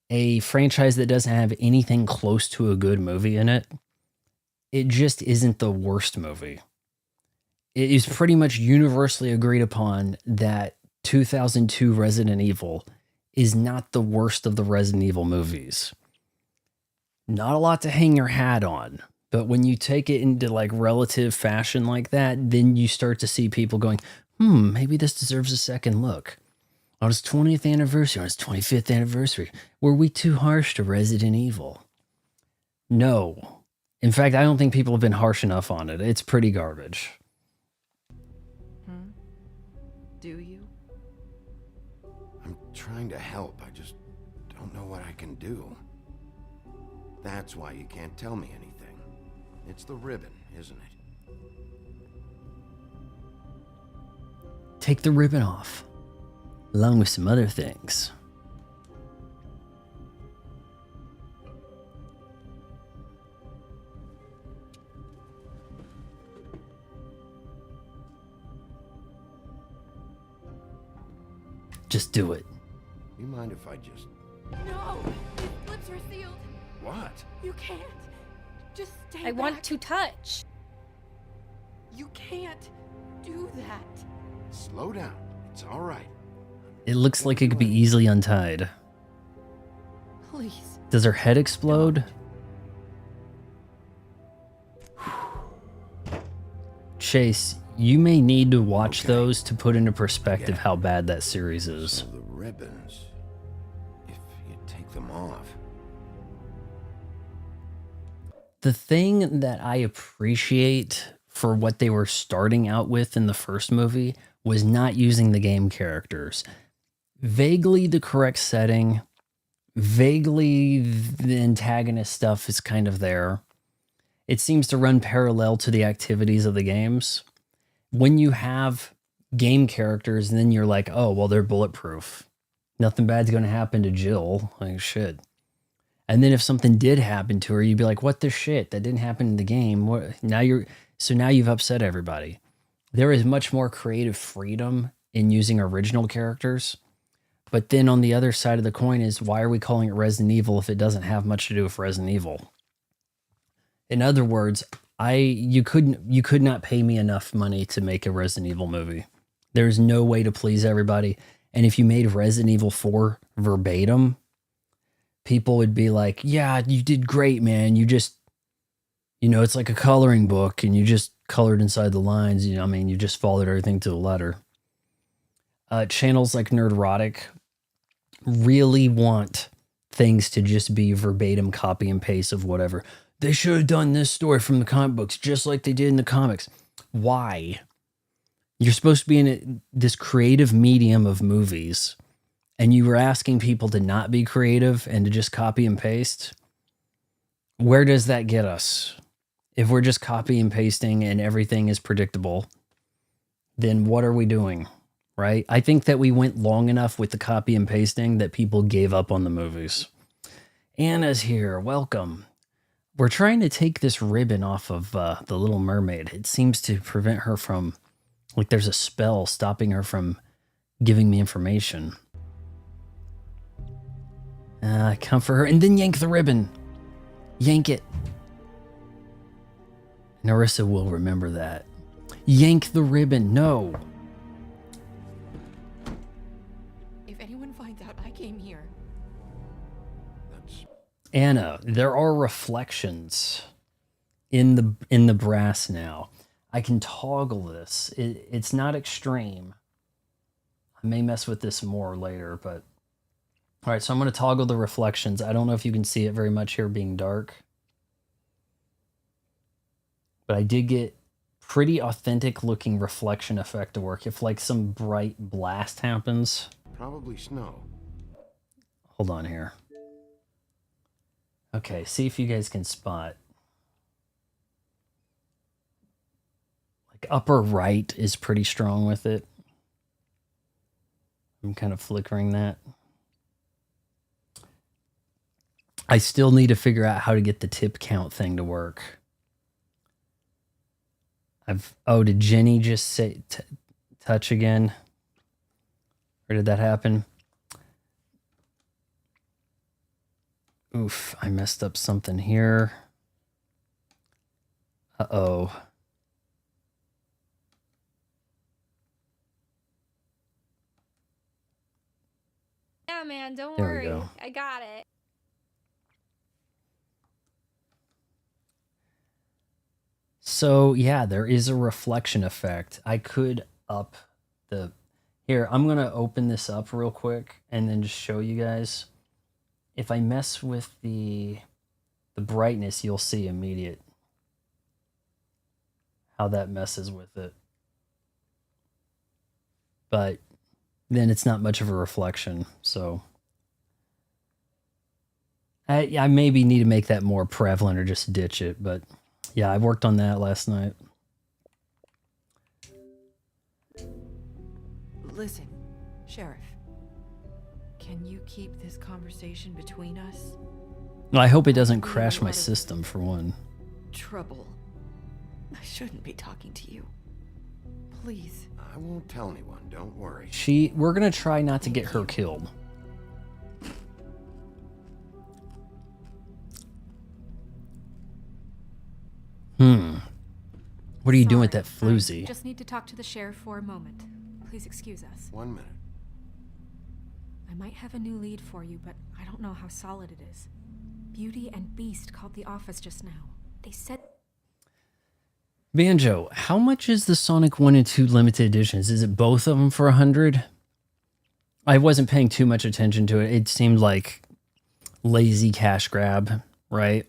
A franchise that doesn't have anything close to a good movie in it. It just isn't the worst movie. It is pretty much universally agreed upon that 2002 Resident Evil is not the worst of the Resident Evil movies. Not a lot to hang your hat on, but when you take it into like relative fashion like that, then you start to see people going, maybe this deserves a second look. On its 20th anniversary, on its 25th anniversary, were we too harsh to Resident Evil? No. In fact, I don't think people have been harsh enough on it. It's pretty garbage. Do you? I'm trying to help. I just don't know what I can do. That's why you can't tell me anything. It's the ribbon, isn't it? Take the ribbon off, along with some other things. Just do it. You mind if I just... No! His lips are sealed. What? You can't. Just stay I back. want to touch. You can't do that. Slow down. It's all right. It looks like it could be easily untied. Please. Does her head explode? Chase, you may need to watch those to put into perspective how bad that series is. So the ribbons, if you take them off. The thing that I appreciate for what they were starting out with in the first movie was not using the game characters. Vaguely the correct setting, vaguely the antagonist stuff is kind of there. It seems to run parallel to the activities of the games. When you have game characters, then you're like, oh, well, they're bulletproof. Nothing bad's going to happen to Jill. Like, shit. And then if something did happen to her, you'd be like, what the shit? That didn't happen in the game. Now you've upset everybody. There is much more creative freedom in using original characters. But then on the other side of the coin is, why are we calling it Resident Evil if it doesn't have much to do with Resident Evil? In other words, you could not pay me enough money to make a Resident Evil movie. There's no way to please everybody. And if you made Resident Evil 4 verbatim, people would be like, yeah, you did great, man. You just, it's like a coloring book and you just colored inside the lines. You just followed everything to the letter. Channels like Nerdrotic really want things to just be verbatim copy and paste of whatever. They should have done this story from the comic books just like they did in the comics. Why? You're supposed to be in this creative medium of movies, and you were asking people to not be creative and to just copy and paste. Where does that get us? If we're just copy and pasting and everything is predictable, then what are we doing? Right? I think that we went long enough with the copy and pasting that people gave up on the movies. Anna's here. Welcome. We're trying to take this ribbon off of the Little Mermaid. It seems to prevent her from, like there's a spell stopping her from giving me information. Come for her and then yank the ribbon. Yank it. Narissa will remember that. Yank the ribbon. No. If anyone finds out I came here. Anna, there are reflections in the brass now. I can toggle this. It's not extreme. I may mess with this more later, but all right, so I'm going to toggle the reflections. I don't know if you can see it very much here being dark, but I did get pretty authentic looking reflection effect to work. If like some bright blast happens. Probably snow. Hold on here. Okay, see if you guys can spot. Like upper right is pretty strong with it. I'm kind of flickering that. I still need to figure out how to get the tip count thing to work. Did Jenny just say touch again? Or did that happen? Oof, I messed up something here. Uh-oh. Yeah, man, don't There we worry. go. I got it. So, yeah, there is a reflection effect. I could up the... Here, I'm going to open this up real quick and then just show you guys. If I mess with the brightness, you'll see immediate how that messes with it. But then it's not much of a reflection, so... I maybe need to make that more prevalent or just ditch it, but... Yeah, I worked on that last night. Listen, Sheriff. Can you keep this conversation between us? Well, I hope it doesn't crash my system, for one. Trouble. I shouldn't be talking to you. Please. I won't tell anyone, don't worry. We're gonna try not to get her killed. What are you doing with that floozy? I just need to talk to the sheriff for a moment. Please excuse us. 1 minute. I might have a new lead for you, but I don't know how solid it is. Beauty and Beast called the office just now. They said... Banjo, how much is the Sonic 1 and 2 limited editions? Is it both of them for 100? I wasn't paying too much attention to it. It seemed like lazy cash grab, right?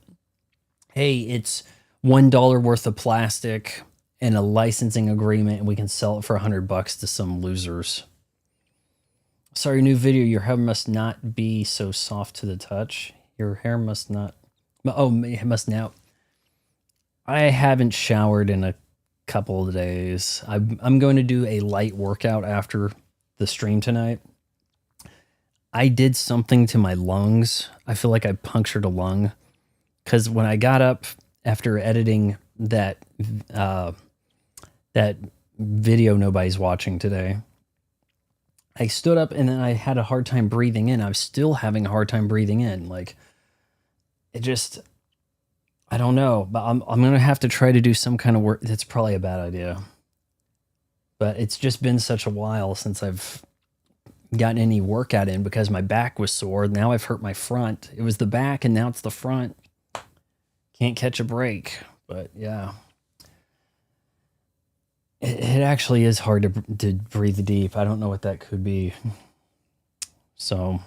Hey, it's $1 worth of plastic and a licensing agreement, and we can sell it for $100 to some losers. Sorry, new video. Your hair must not be so soft to the touch. Your hair must not... Oh, it must now... I haven't showered in a couple of days. I'm going to do a light workout after the stream tonight. I did something to my lungs. I feel like I punctured a lung. Because when I got up after editing that that video nobody's watching today, I stood up and then I had a hard time breathing in. I was still having a hard time breathing in. Like, it just... I don't know, but I'm gonna have to try to do some kind of work. That's probably a bad idea. But it's just been such a while since I've gotten any workout in because my back was sore. Now I've hurt my front. It was the back and now it's the front. Can't catch a break. But yeah. It actually is hard to breathe deep. I don't know what that could be. So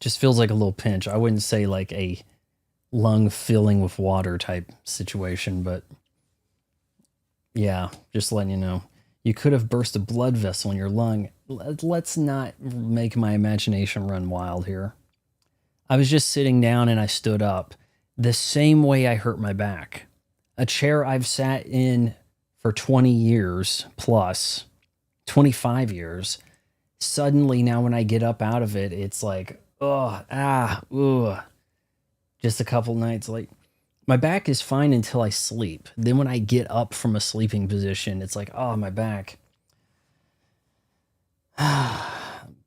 just feels like a little pinch. I wouldn't say like a lung filling with water type situation, but yeah, just letting you know. You could have burst a blood vessel in your lung. Let's not make my imagination run wild here. I was just sitting down and I stood up. The same way I hurt my back. A chair I've sat in for 20 years plus, 25 years. Suddenly now when I get up out of it, it's like, just a couple nights. Like, my back is fine until I sleep. Then when I get up from a sleeping position, it's like, oh, my back.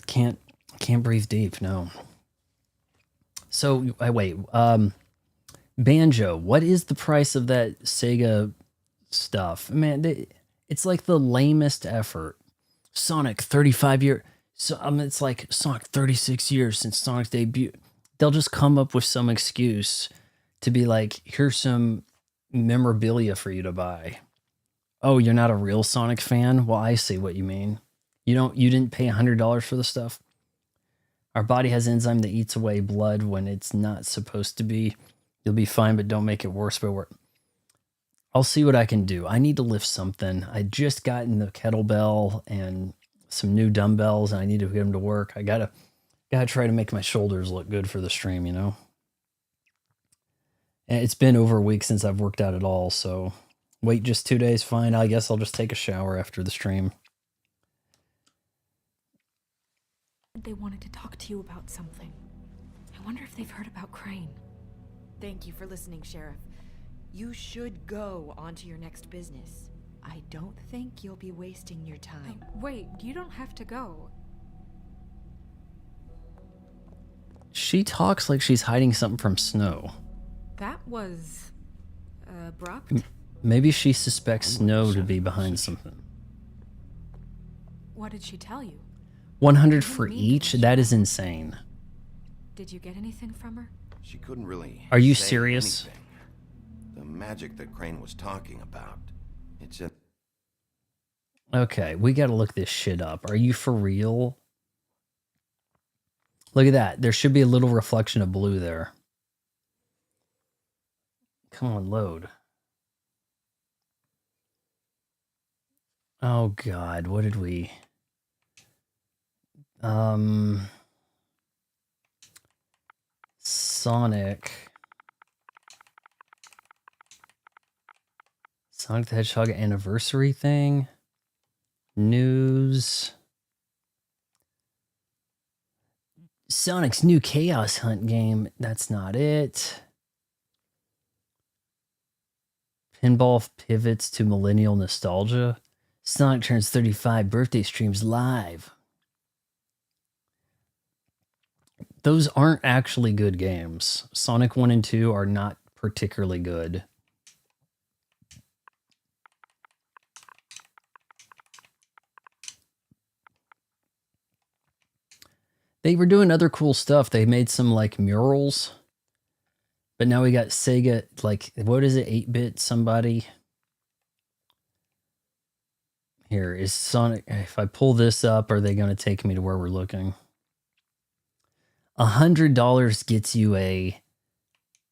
Can't breathe deep, no. So, wait, Banjo, what is the price of that Sega stuff? Man, it's like the lamest effort. Sonic, 35 years. So, it's like Sonic, 36 years since Sonic's debut. They'll just come up with some excuse to be like, here's some memorabilia for you to buy. Oh, you're not a real Sonic fan? Well, I see what you mean. You didn't pay $100 for the stuff? Our body has enzyme that eats away blood when it's not supposed to be. You'll be fine, but don't make it worse. But I'll see what I can do. I need to lift something. I just gotten the kettlebell and some new dumbbells, and I need to get them to work. I gotta try to make my shoulders look good for the stream, you know? And it's been over a week since I've worked out at all, so wait just 2 days, fine. I guess I'll just take a shower after the stream. They wanted to talk to you about something. I wonder if they've heard about Crane. Thank you for listening, Sheriff. You should go on to your next business. I don't think you'll be wasting your time. Wait, you don't have to go. She talks like she's hiding something from Snow. That was abrupt. Maybe she suspects Snow to be behind something. What did she tell you? 100 for each? That is insane. Did you get anything from her? She couldn't really. Are you say serious? anything. The magic that Crane was talking about. It's a. Okay, we gotta look this shit up. Are you for real? Look at that. There should be a little reflection of blue there. Come on, load. Oh God, what did we? Sonic the Hedgehog anniversary thing. News. Sonic's new Chaos Hunt game. That's not it. Pinball pivots to millennial nostalgia. Sonic turns 35 birthday streams live. Those aren't actually good games. Sonic 1 and 2 are not particularly good. They were doing other cool stuff. They made some like murals. But now we got Sega, like, what is it, 8-bit somebody? Here, is Sonic, if I pull this up, are they going to take me to where we're looking? $100 gets you a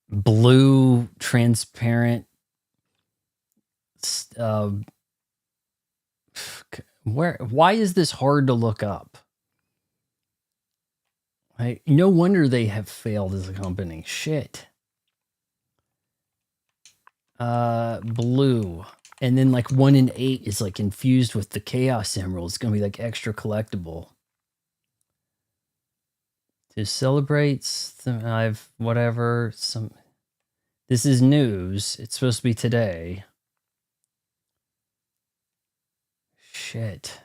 blue, transparent, why is this hard to look up? No wonder they have failed as a company. Shit. Blue. And then like 1 in 8 is like infused with the Chaos Emerald. It's going to be like extra collectible. To celebrate, I've whatever. This is news. It's supposed to be today. Shit.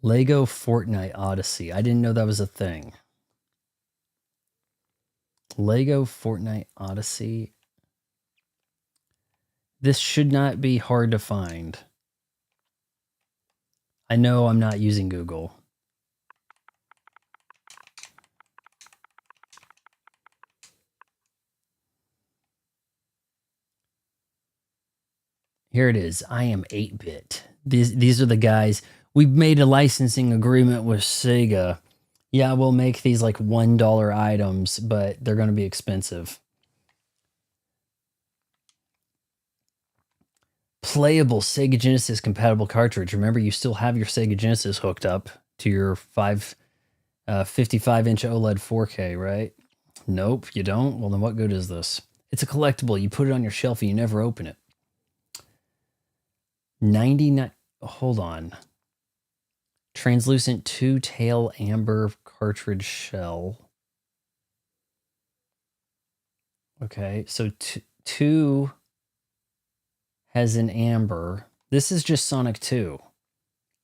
Lego Fortnite Odyssey. I didn't know that was a thing. Lego Fortnite Odyssey. This should not be hard to find. I know I'm not using Google. Here it is. I am 8-bit. These are the guys. We've made a licensing agreement with Sega. Yeah, we'll make these like $1 items, but they're going to be expensive. Playable Sega Genesis compatible cartridge. Remember, you still have your Sega Genesis hooked up to your 55-inch OLED 4K, right? Nope, you don't? Well, then what good is this? It's a collectible. You put it on your shelf and you never open it. 99... Hold on. Translucent 2-tail amber cartridge shell. Okay, so 2 has an amber. This is just Sonic 2.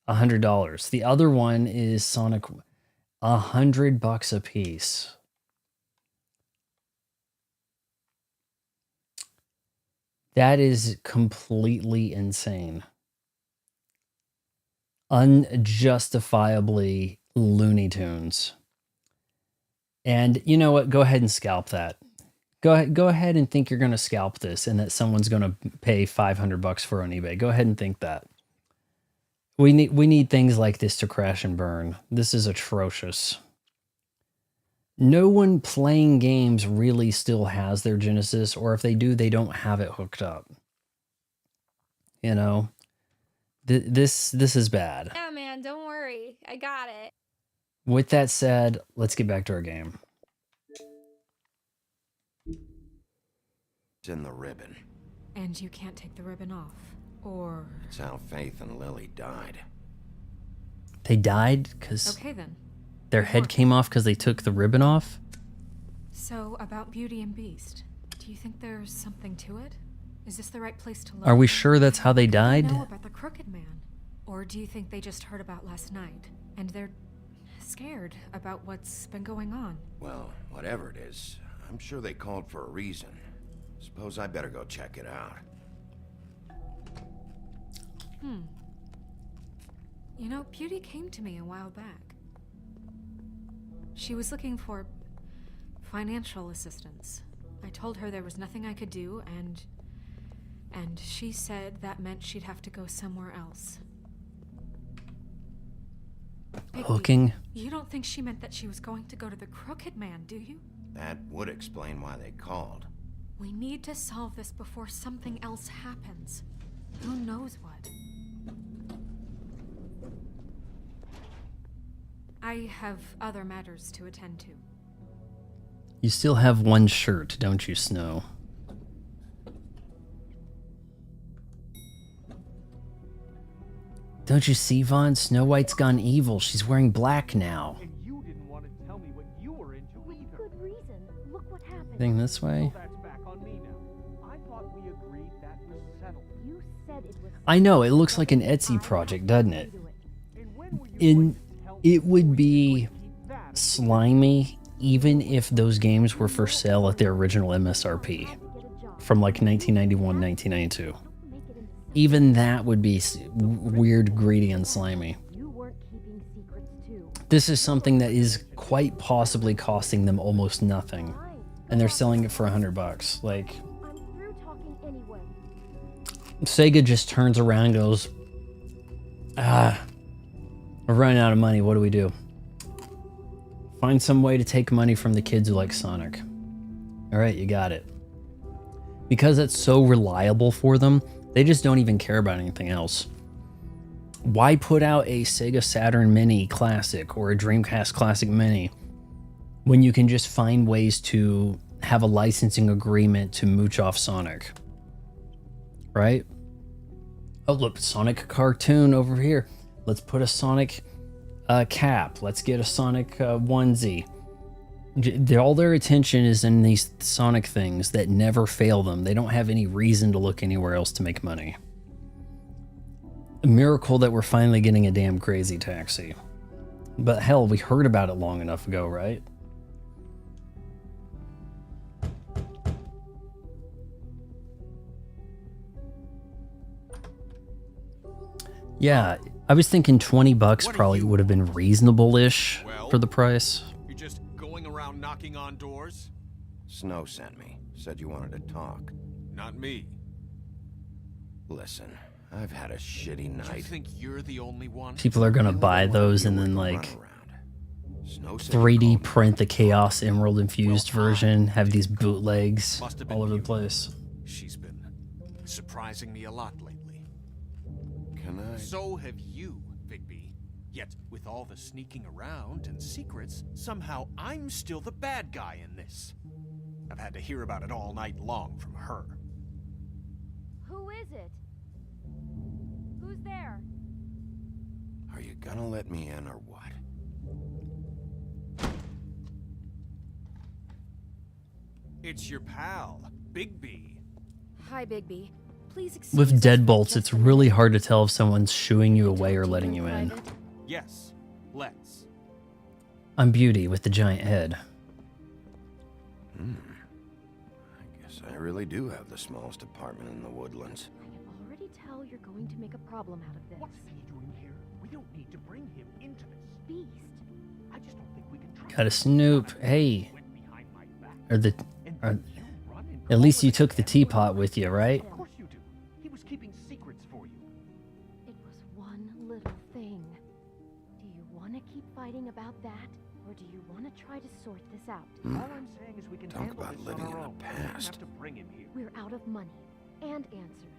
$100. The other one is Sonic, $100 a piece. That is completely insane. Unjustifiably Looney Tunes. And you know what? Go ahead and scalp that. Go ahead and think you're going to scalp this and that someone's going to pay $500 for on eBay. Go ahead and think that. We need things like this to crash and burn. This is atrocious. No one playing games really still has their Genesis, or if they do, they don't have it hooked up. You know? This is bad. Yeah, man, don't worry. I got it. With that said, let's get back to our game. It's in the ribbon. And you can't take the ribbon off, or... It's how Faith and Lily died. They died because Okay, then. their head came off because they took the ribbon off? So, about Beauty and Beast, do you think there's something to it? Is this the right place to look? Are we sure that's how they Do died? you know about the Crooked Man? Or do you think they just heard about last night, and they're scared about what's been going on? Well, whatever it is, I'm sure they called for a reason. Suppose I better go check it out. You know, Beauty came to me a while back. She was looking for financial assistance. I told her there was nothing I could do, and she said that meant she'd have to go somewhere else. Bigby, Hooking? you don't think she meant that she was going to go to the Crooked Man, do you? That would explain why they called. We need to solve this before something else happens. Who knows what? I have other matters to attend to. You still have one shirt, don't you, Snow? Don't you see, Vaughn? Snow White's gone evil. She's wearing black now. And you didn't want to tell me what you were into either. Good reason. Look what happened. Thing this way? So that's back on me now. I thought we agreed that was settled. You said it was. I know, it looks like an Etsy project, doesn't it? And when were you going to tell me It would be keep that? slimy even if those games were for sale at their original MSRP from like 1991, 1992. Even that would be weird, greedy, and slimy. You weren't keeping secrets too. This is something that is quite possibly costing them almost nothing, and they're selling it for $100. Like, I'm through talking anyway. Sega just turns around and goes, we're running out of money. What do we do? Find some way to take money from the kids who like Sonic. All right, you got it. Because it's so reliable for them, they just don't even care about anything else. Why put out a Sega Saturn Mini Classic or a Dreamcast Classic Mini when you can just find ways to have a licensing agreement to mooch off Sonic? Right? Oh, look, Sonic cartoon over here. Let's put a Sonic cap. Let's get a Sonic onesie. All their attention is in these Sonic things that never fail them. They don't have any reason to look anywhere else to make money. a miracle that we're finally getting a damn Crazy Taxi. But hell, we heard about it long enough ago, right? Yeah, I was thinking 20 bucks probably would have been reasonable-ish for the price. You're just going around knocking on doors? Snow sent me. Said you wanted to talk. Not me. Listen, I've had a shitty night. You think you're the only one? People are gonna buy those and then like 3D print the Chaos Emerald infused version, have these bootlegs all over the place. She's been surprising me a lot lately. Can I? So have you, Bigby. Yet, with all the sneaking around and secrets, somehow I'm still the bad guy in this. I've had to hear about it all night long from her. Who is it? Who's there? Are you gonna let me in or what? It's your pal, Bigby. Hi, Bigby. Please excuse With us for deadbolts, just it's a really minute. hard to tell if someone's shooing you Can I away or talk to letting you in. private? Yes, let's. I'm Beauty with the giant head. I guess I really do have the smallest apartment in the woodlands. I can already tell you're going to make a problem out of this. What's he doing here? We don't need to bring him into this. Beast. I just don't think we can trust Gotta snoop. Hey. Went behind my back. Or the... And Or, then you run and at call least you the took the captain. teapot with you, right? Of course you do. He was keeping secrets for you. It was one little thing. Do you want to keep fighting about that? Or do you want to try to sort this out? All I'm saying is we can Talk handle about this living on our in the own. We don't past. have to bring him here. We're out of money and answers.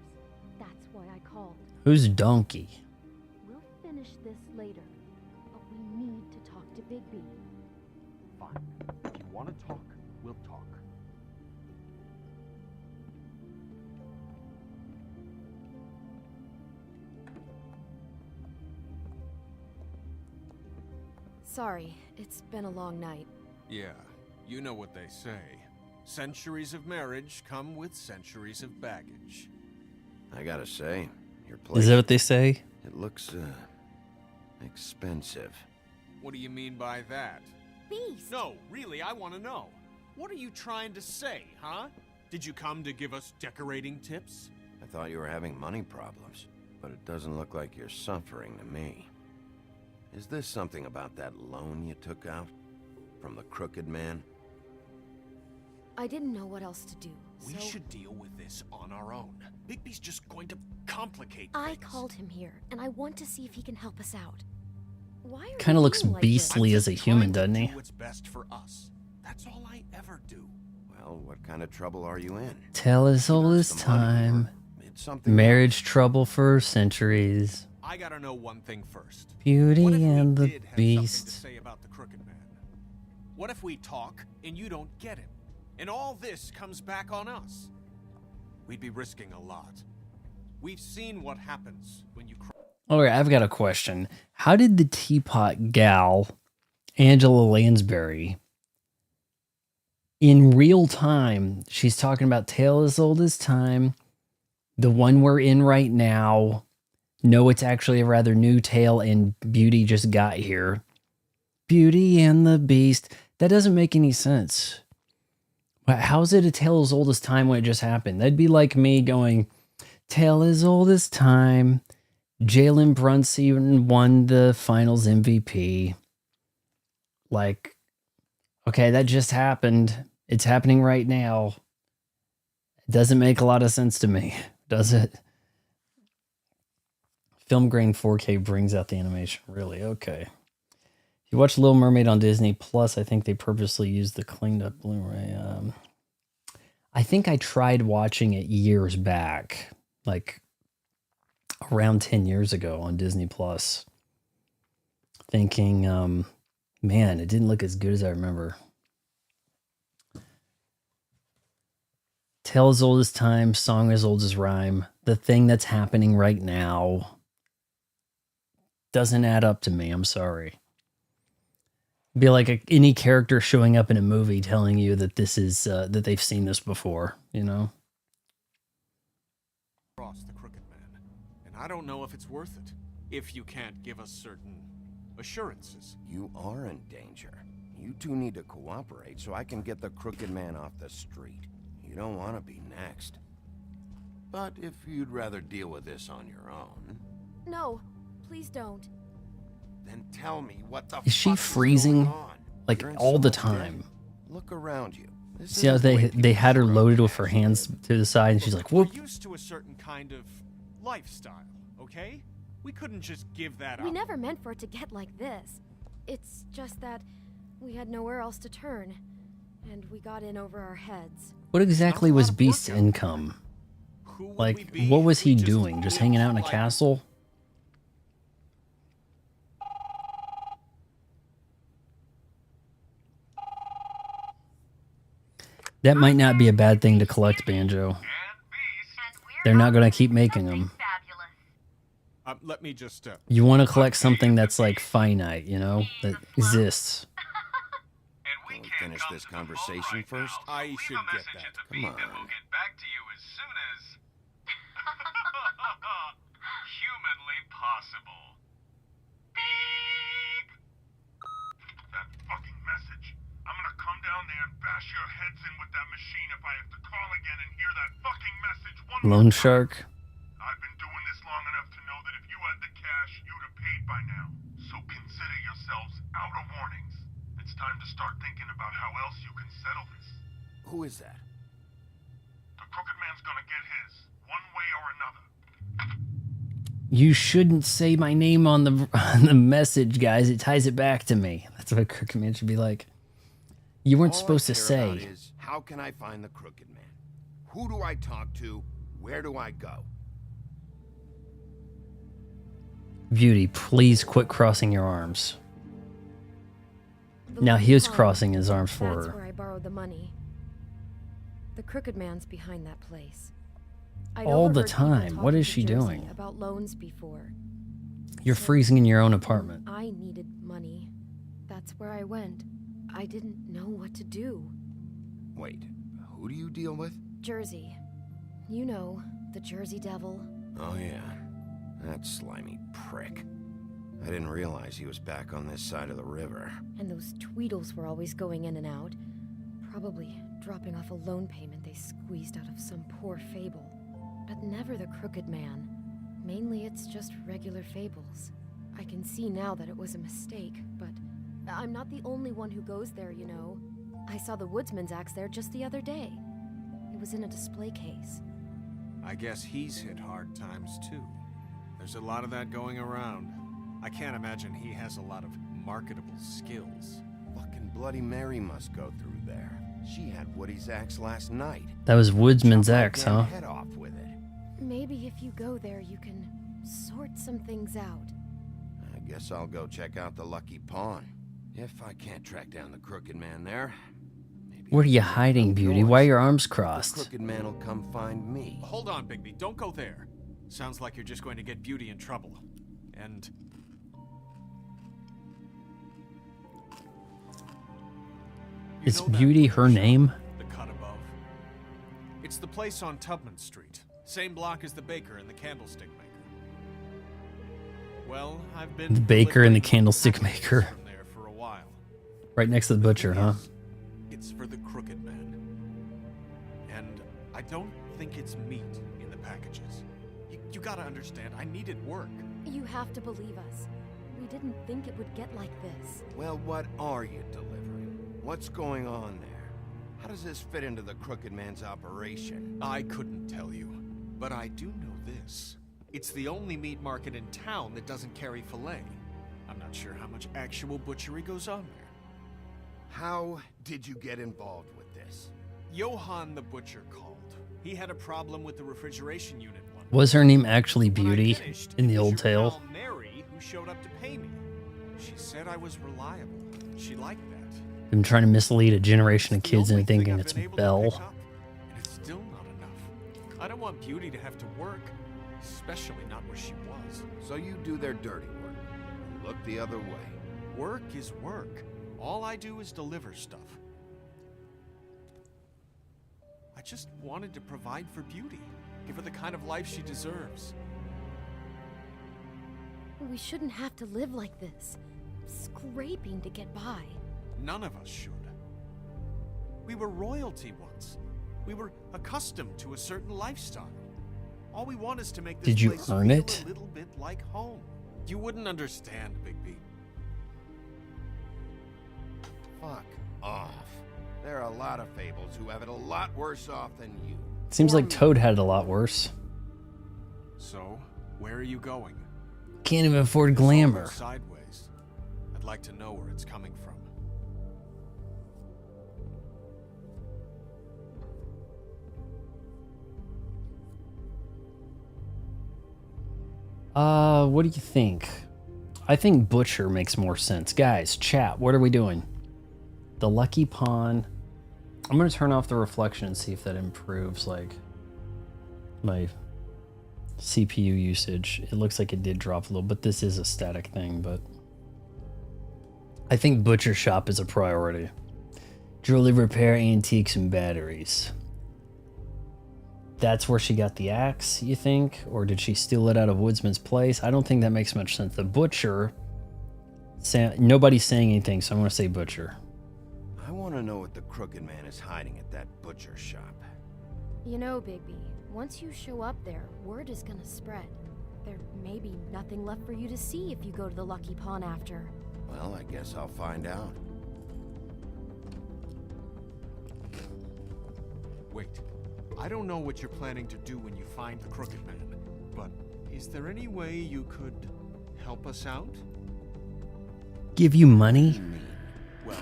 That's why I called. Who's Donkey? We'll finish this later, but we need to talk to Bigby. Fine. If you want to talk, we'll talk. Sorry, it's been a long night. Yeah, you know what they say. Centuries of marriage come with centuries of baggage. I gotta say, your place. Is that what they say? It looks, expensive. What do you mean by that? Beast! No, really, I want to know. What are you trying to say, huh? Did you come to give us decorating tips? I thought you were having money problems, but it doesn't look like you're suffering to me. Is this something about that loan you took out? From the crooked man? I didn't know what else to do, We so should deal with this on our own. Bigby's just going to complicate I things. called him here, and I want to see if he can help us out. Why are Kind of you looks being like this? beastly as a just human, trying to doesn't he? do what's best for us. That's all I ever do. Well, what kind of trouble are you in? Tell us all Not this the money, time. or it's something Marriage trouble for centuries. I gotta know one thing first. Beauty What if we and the did have something to Beast. say about the Crooked Man? What if we talk and you don't get him, and all this comes back on us? We'd be risking a lot. We've seen what happens when you. All right, I've got a question. How did the teapot gal, Angela Lansbury, in real time, she's talking about Tale as Old as Time, the one we're in right now. No, it's actually a rather new tale, and Beauty just got here. Beauty and the Beast. That doesn't make any sense. How's it a tale as old as time when it just happened? That'd be like me going, Tale as old as time. Jalen Brunson won the finals MVP. Like, okay, that just happened. It's happening right now. It doesn't make a lot of sense to me, does it? Film grain 4K brings out the animation. Really? Okay. If you watch Little Mermaid on Disney Plus, I think they purposely used the cleaned up Blu-ray. I think I tried watching it years back, like around 10 years ago on Disney Plus, thinking, man, it didn't look as good as I remember. Tale as old as time, song as old as rhyme. The thing that's happening right now doesn't add up to me. I'm sorry. Be like any character showing up in a movie telling you that this is that they've seen this before, you know. Cross the Crooked Man, and I don't know if it's worth it. If you can't give us certain assurances. You are in danger. You two need to cooperate so I can get the crooked man off the street. You don't want to be next. But if you'd rather deal with this on your own... No, please don't. Then tell me what the Is she fuck freezing, going on? like, You're in all so the much time? debt. Look around you. This See how isn't the way they people had her grow. loaded with her hands to the side, and she's like, We're whoop. used to a certain kind of lifestyle, okay? We couldn't just give that up. We never meant for it to get like this. It's just that we had nowhere else to turn, and we got in over our heads. What exactly Not a was lot of Beast's work out there. income? Who would we Like, be what was if we he just doing? Just lived hanging out in a like- castle? That might not be a bad thing to collect, Banjo. They're not going to keep making them. Let me just, You want to collect something that's like finite, you know, that exists. Can we finish this conversation first? I should get that. Come on. Get back to you as soon as humanly possible. Beep. That fucking message. I'm gonna come down there and bash your heads in with that machine if I have to call again and hear that fucking message one more Loan time. Shark. I've been doing this long enough to know that if you had the cash, you'd have paid by now. So consider yourselves out of warnings. It's time to start thinking about how else you can settle this. Who is that? The crooked man's gonna get his, one way or another. You shouldn't say my name on the message, guys. It ties it back to me. That's what Crooked Man should be like. You weren't All supposed I to care about say. is, how can I find the crooked man? Who do I talk to? Where do I go? Beauty, please quit crossing your arms. The Now Lucky he was Pond, crossing his arms for That's her. where I borrowed the money. The crooked man's behind that place. I'd All the overheard people time. What talking is to she Jersey doing? About loans before. You're So freezing in your own apartment. I needed money. That's where I went. I didn't know what to do. Wait, who do you deal with? Jersey. You know, the Jersey Devil. Oh yeah, that slimy prick. I didn't realize he was back on this side of the river. And those Tweedles were always going in and out. Probably dropping off a loan payment they squeezed out of some poor fable. But never the crooked man. Mainly it's just regular fables. I can see now that it was a mistake, but I'm not the only one who goes there, you know. I saw the woodsman's axe there just the other day. It was in a display case. I guess he's hit hard times too. There's a lot of that going around. I can't imagine he has a lot of marketable skills. Fucking Bloody Mary must go through there. She had Woody's axe last night. That was Woodsman's Chop my axe, damn huh? Head off with it. Maybe if you go there, you can sort some things out. I guess I'll go check out the Lucky Pawn. If I can't track down the crooked man there, maybe What are you I'll go hiding, Beauty? north. Why are your arms The crossed? crooked man will come find me. Hold on, Bigby. Don't go there. Sounds like you're just going to get Beauty in trouble. And... You Is know that Beauty her shop, name? The cut above? It's the place on Tubman Street. Same block as the baker and the candlestick maker. Well, I've been... The baker and the delivering candlestick packages maker. from there for a while. Right next to the butcher, huh? It's for the crooked man. And I don't think it's meat in the packages. You gotta understand, I needed work. You have to believe us. We didn't think it would get like this. Well, what are you delivering? What's going on there? How does this fit into the crooked man's operation? I couldn't tell you, but I do know this. It's the only meat market in town that doesn't carry filet. I'm not sure how much actual butchery goes on there. How did you get involved with this? Johann the butcher called. He had a problem with the refrigeration unit one. Was her name actually When I Beauty finished, in it the was old your tale? pal Mary who showed up to pay me. She said I was reliable. She liked that. I'm trying to mislead a generation of The kids only into thing thinking I've it's been able to Belle. pick up, and it's still not enough. I don't want Beauty to have to work, especially not where she was. So you do their dirty work and look the other way. Work is work. All I do is deliver stuff. I just wanted to provide for Beauty, give her the kind of life she deserves. We shouldn't have to live like this, scraping to get by. None of us should. We were royalty once. We were accustomed to a certain lifestyle. All we want is to make this Did you place earn feel it? a little bit like home. You wouldn't understand, Bigby. Fuck off. There are a lot of Fables who have it a lot worse off than you. Seems like Toad had it a lot worse. So, where are you going? Can't even afford This all glamour. goes sideways. I'd like to know where it's coming from. What do you think? I think Butcher makes more sense. Guys, chat, what are we doing? The Lucky Pawn. I'm gonna turn off the reflection and see if that improves, like, my CPU usage. It looks like it did drop a little, but this is a static thing, but I think Butcher Shop is a priority. Jewelry repair, antiques, and batteries. That's where she got the axe, you think? Or did she steal it out of Woodsman's place? I don't think that makes much sense. The Butcher, nobody's saying anything, so I'm going to say Butcher. I want to know what the Crooked Man is hiding at that butcher shop. You know, Bigby, once you show up there, word is gonna spread. There may be nothing left for you to see if you go to the Lucky Pawn after. Well, I guess I'll find out. Wait. I don't know what you're planning to do when you find the Crooked Man, but is there any way you could help us out? Give you money? Well,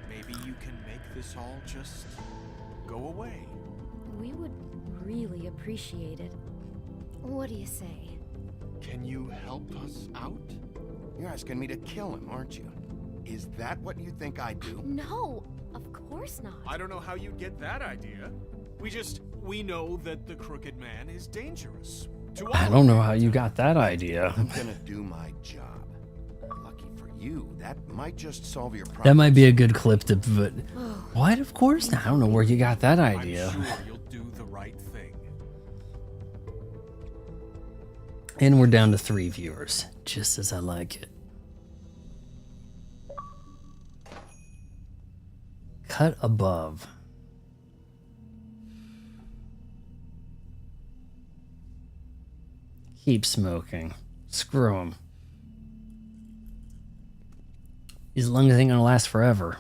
maybe you can make this all just go away. We would really appreciate it. What do you say? Can you help us out? You're asking me to kill him, aren't you? Is that what you think I do? No, of course not. I don't know how you'd get that idea. We know that the Crooked Man is dangerous. To all I don't know how you got that idea. I'm gonna do my job. Lucky for you, that might just solve your problem. That might be a good clip to put. What? Of course not. I don't know where you got that idea. I'm sure you'll do the right thing. And we're down to 3 viewers, just as I like it. Cut above. Keep smoking. Screw him. These lungs ain't gonna last forever.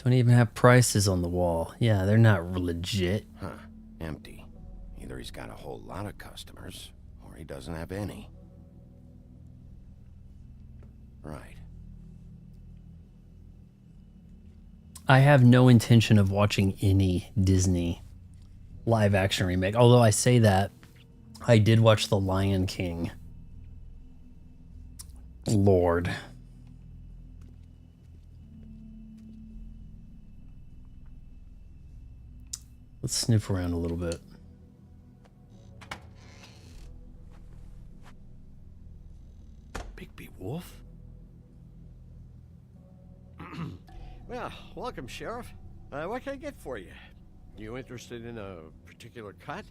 Don't even have prices on the wall. Yeah, they're not legit. Huh. Empty. Either he's got a whole lot of customers, or he doesn't have any. Right. I have no intention of watching any Disney live action remake. Although I say that, I did watch The Lion King. Lord. Let's sniff around a little bit. Bigby Wolf? Well, welcome, Sheriff. What can I get for you? You interested in a particular cut?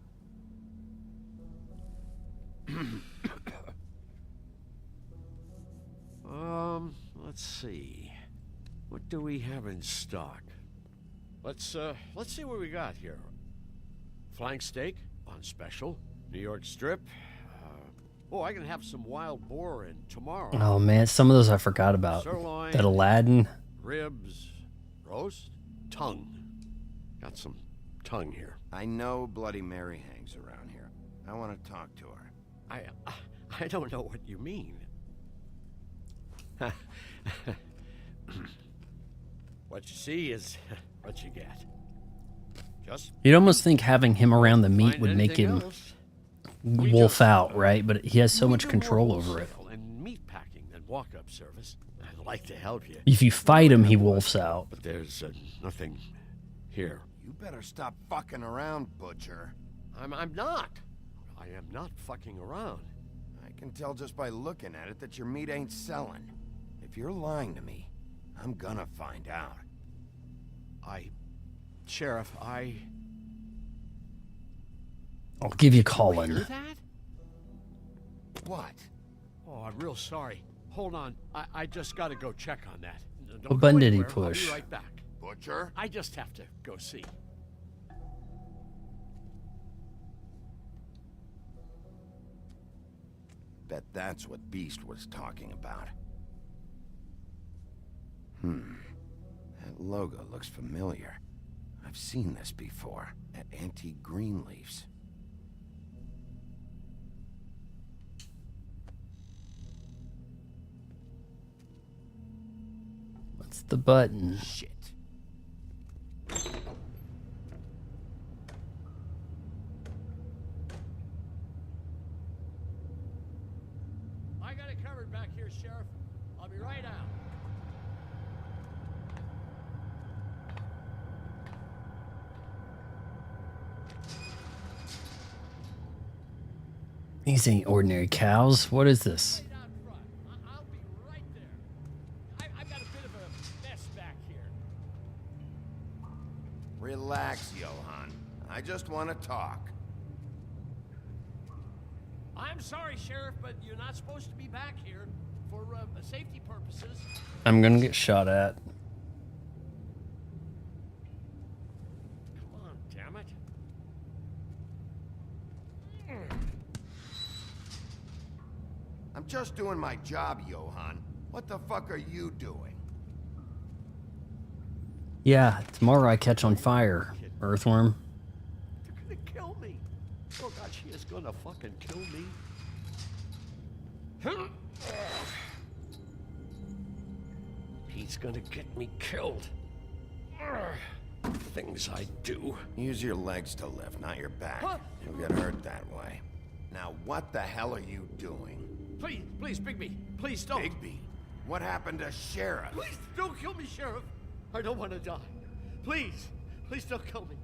Let's see. What do we have in stock? Let's see what we got here. Flank steak on special. New York strip. I can have some wild boar in tomorrow. Oh man, some of those I forgot about. Sirloin. That Aladdin. Ribs, roast, tongue. Got some tongue here. I know Bloody Mary hangs around here. I want to talk to her. I don't know what you mean. What you see is what you get. Just You'd almost think having him around the meat find would make anything him else? wolf out, right? But he has so We much do control more over it. wholesale and meat packing than walk-up service. I'd like to help you. If you fight him, he wolfs out. But there's nothing here. You better stop fucking around, Butcher. I'm not. I am not fucking around. I can tell just by looking at it that your meat ain't selling. If you're lying to me, I'm gonna find out. Sheriff, I'll give you Hear Colin. that? What? Oh, I'm real sorry. Hold on. I just gotta go check on that. Don't What go button did he anywhere. push? I'll be right back. Butcher? I just have to go see. Bet that's what Beast was talking about. That logo looks familiar. I've seen this before at Antique Greenleaf's. What's the button? Shit. I got it covered back here, Sheriff. I'll be right out. These ain't ordinary cows. What is this? Right out front. I'll be right there. I've got a bit of a mess back here. Relax, Johann. I just want to talk. I'm sorry, Sheriff, but you're not supposed to be back here for safety purposes. I'm gonna get shot at. Come on, damn it. I'm just doing my job, Johann. What the fuck are you doing? Yeah, tomorrow I catch on fire. Earthworm. They're gonna kill me. Oh God, she is gonna fucking kill me. He's gonna get me killed. Things I do. Use your legs to lift, not your back. Huh? You'll get hurt that way. Now, what the hell are you doing? Please, Bigby. Please don't. Bigby, what happened to Sheriff? Please don't kill me, Sheriff. I don't want to die. Please don't kill me.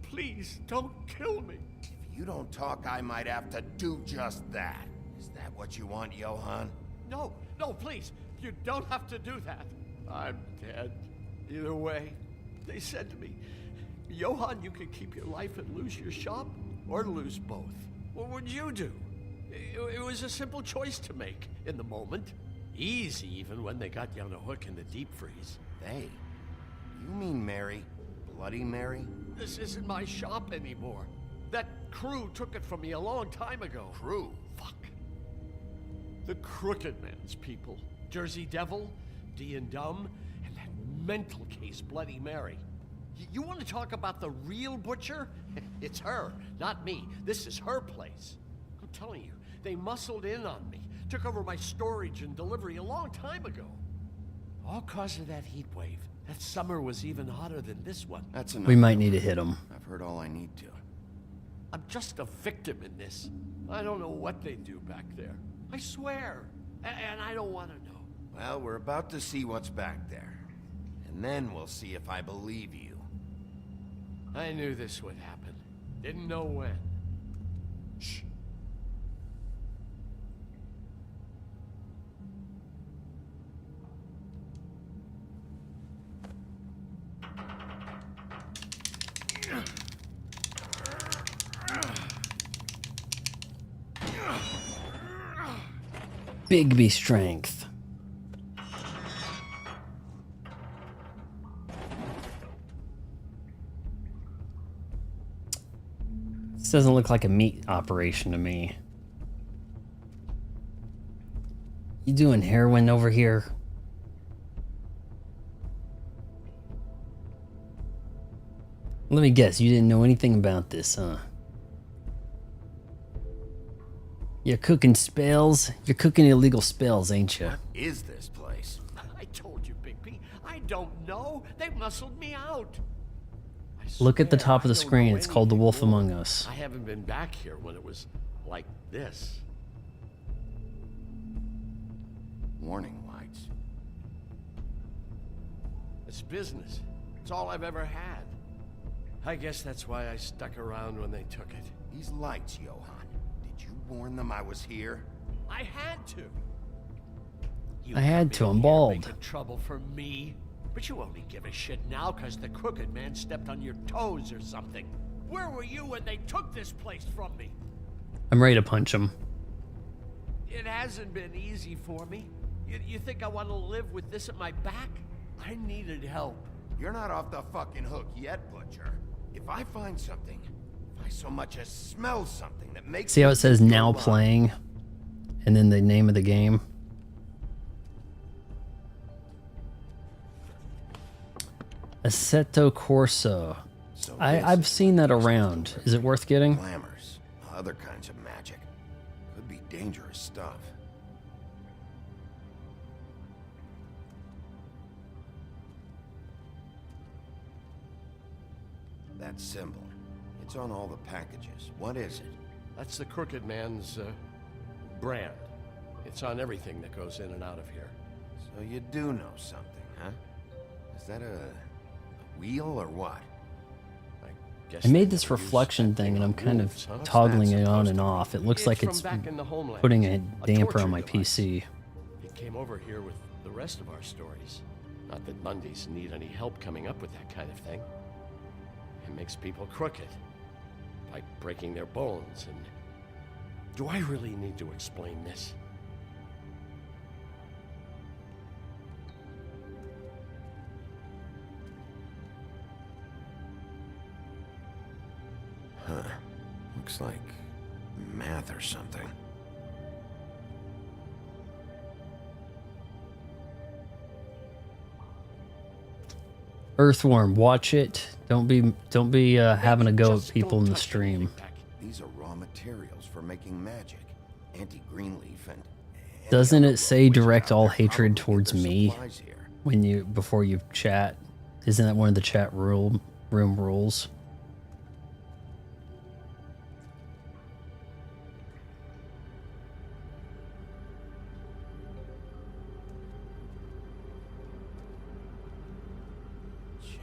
Please don't kill me. If you don't talk, I might have to do just that. Is that what you want, Johann? No, please. You don't have to do that. I'm dead. Either way, they said to me, Johann, you could keep your life and lose your shop, or lose both. What would you do? It was a simple choice to make in the moment. Easy, even when they got you on a hook in the deep freeze. They? You mean Mary? Bloody Mary? This isn't my shop anymore. That crew took it from me a long time ago. Crew? Fuck. The Crooked Man's people. Jersey Devil, D and Dumb, and that mental case, Bloody Mary. You want to talk about the real butcher? It's her, not me. This is her place. I'm telling you, they muscled in on me, took over my storage and delivery a long time ago. All cause of that heat wave. That summer was even hotter than this one. That's enough. We might need to hit him. I've heard all I need to. I'm just a victim in this. I don't know what they do back there. I swear. And I don't want to know. Well, we're about to see what's back there. And then we'll see if I believe you. I knew this would happen. Didn't know when. Shh. Bigby strength. This doesn't look like a meat operation to me. You doing heroin over here? Let me guess, you didn't know anything about this, huh? You're cooking spells? You're cooking illegal spells, ain't you? What is this place? I told you, Bigby. I don't know. They muscled me out. I Look at the swear, top of the I don't screen. know It's called The anything Wolf more. Among Us. I haven't been back here when it was like this. Warning lights. It's business. It's all I've ever had. I guess that's why I stuck around when they took it. These lights, Johann. Did you warn them I was here? I had to. I had to. I'm bald. Making trouble for me, but you only give a shit now because the crooked man stepped on your toes or something. Where were you when they took this place from me? I'm ready to punch him. It hasn't been easy for me. You think I want to live with this at my back? I needed help. You're not off the fucking hook yet, Butcher. If I find something, if I so much as smell something that makes... See how it says now playing? And then the name of the game? Assetto Corsa. So I've seen that around. Is it worth getting? Glamours, other kinds of magic. Could be dangerous stuff. That symbol. It's on all the packages. What is it? That's the crooked man's brand. It's on everything that goes in and out of here. So you do know something, huh? Is that a wheel or what? I made this reflection thing and I'm kind of toggling it on and off. It looks like it's putting a damper on my PC. It came over here with the rest of our stories. Not that Mondays need any help coming up with that kind of thing. It makes people crooked by breaking their bones. And do I really need to explain this? Huh. Looks like math or something. Earthworm, watch it. Don't be having a go at people in the stream. These are raw materials for making magic. Anti-greenleaf and... Doesn't it say direct all hatred towards me when before you chat? Isn't that one of the chat room rules?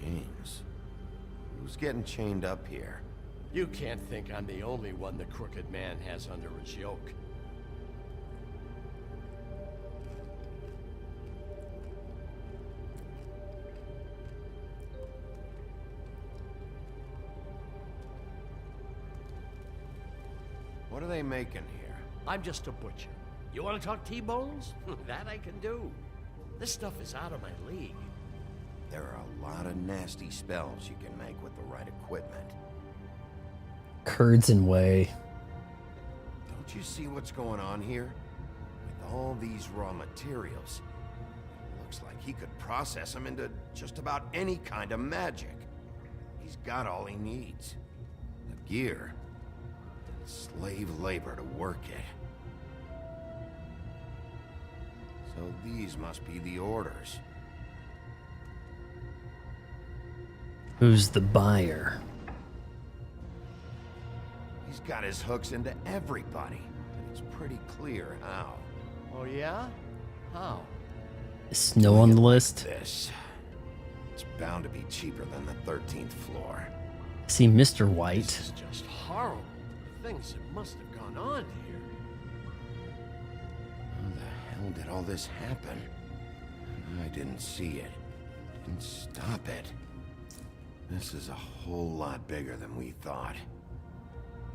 Chains. Who's getting chained up here? You can't think I'm the only one the crooked man has under his yoke. What are they making here? I'm just a butcher. You want to talk T-bones? That I can do. This stuff is out of my league. There are a lot of nasty spells you can make with the right equipment. Curds and whey. Don't you see what's going on here? With all these raw materials, it looks like he could process them into just about any kind of magic. He's got all he needs. The gear, and slave labor to work it. So these must be the orders. Who's the buyer? He's got his hooks into everybody, and it's pretty clear how. Oh yeah? How? Is Snow on the list? This. It's bound to be cheaper than the 13th floor. See Mr. White. This is just horrible. The things that must have gone on here. How the hell did all this happen? I didn't see it. Didn't stop it. This is a whole lot bigger than we thought.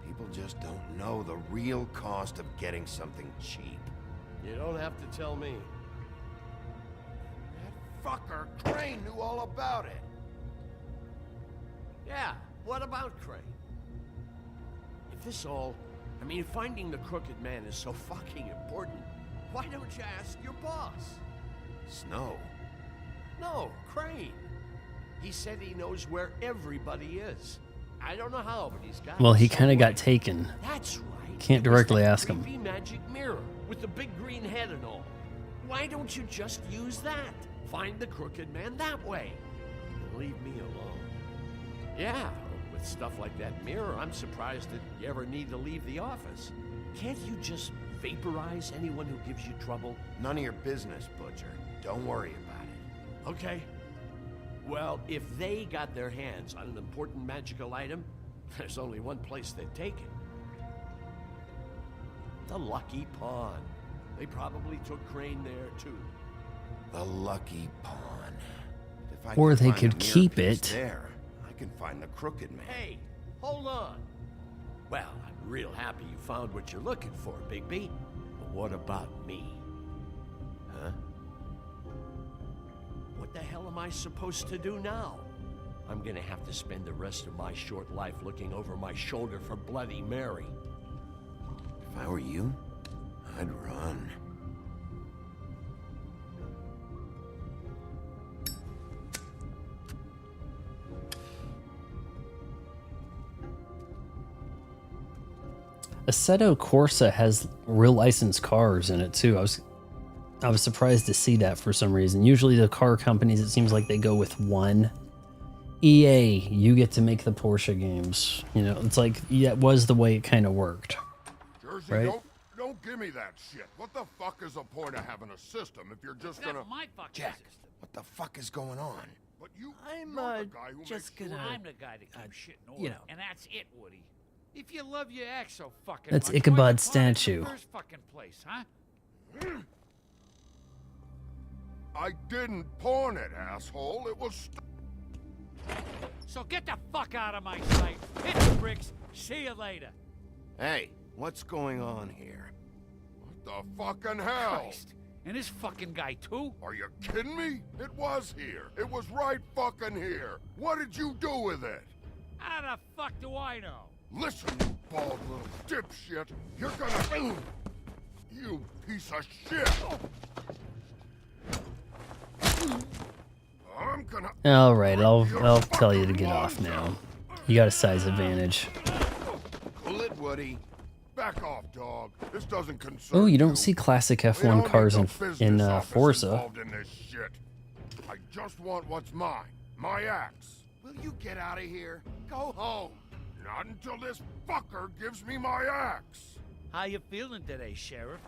People just don't know the real cost of getting something cheap. You don't have to tell me. That fucker Crane knew all about it. Yeah, what about Crane? If this all... I mean, finding the crooked man is so fucking important, why don't you ask your boss? Snow? No, Crane. He said he knows where everybody is. I don't know how, but he's got... Well, he kind of got taken. That's right. Can't directly ask him. Creepy magic mirror with the big green head and all. Why don't you just use that? Find the crooked man that way. And leave me alone. Yeah, with stuff like that mirror, I'm surprised that you ever need to leave the office. Can't you just vaporize anyone who gives you trouble? None of your business, Butcher. Don't worry about it. Okay. Well, if they got their hands on an important magical item, there's only one place they'd take it. The Lucky Pawn. They probably took Crane there, too. The lucky pawn. If I Or can they find could a mirror keep piece it. there, I can find the crooked man. Hey, hold on. Well, I'm real happy you found what you're looking for, Bigby. But what about me? Huh? What the hell am I supposed to do now? I'm gonna have to spend the rest of my short life looking over my shoulder for Bloody Mary. If I were you, I'd run. Assetto Corsa has real licensed cars in it too. I was surprised to see that for some reason. Usually the car companies, it seems like they go with one. EA, you get to make the Porsche games. You know, it's like that was the way it kind of worked. Jersey, Right? don't give me that shit. What the fuck is the point of having a system if you're just gonna... my fucking Jack, system. what the fuck is going on? But you, I'm you're the guy who just makes gonna. sure- I'm the guy that keeps shit in order, you know. and that's it, Woody. If you love your ex so fucking That's much, Ichabod why'd you pawn it in statue. the first fucking place, huh? I didn't pawn it, asshole. It was... So get the fuck out of my sight. Hit the bricks. See you later. Hey, what's going on here? What the fucking hell? Christ. And this fucking guy too? Are you kidding me? It was here. It was right fucking here. What did you do with it? How the fuck do I know? Listen, you bald little dipshit. You're gonna... You piece of shit. I'm gonna... All right, I'll tell you to get off now. You got a size advantage. Pull it, Woody. Back off, dog. This doesn't concern Oh, you don't see classic We F1 don't cars need in no business in office Forza. involved in this shit. I just want what's mine. My axe. Will you get out of here? Go home. Not until this fucker gives me my axe. How you feeling today, Sheriff?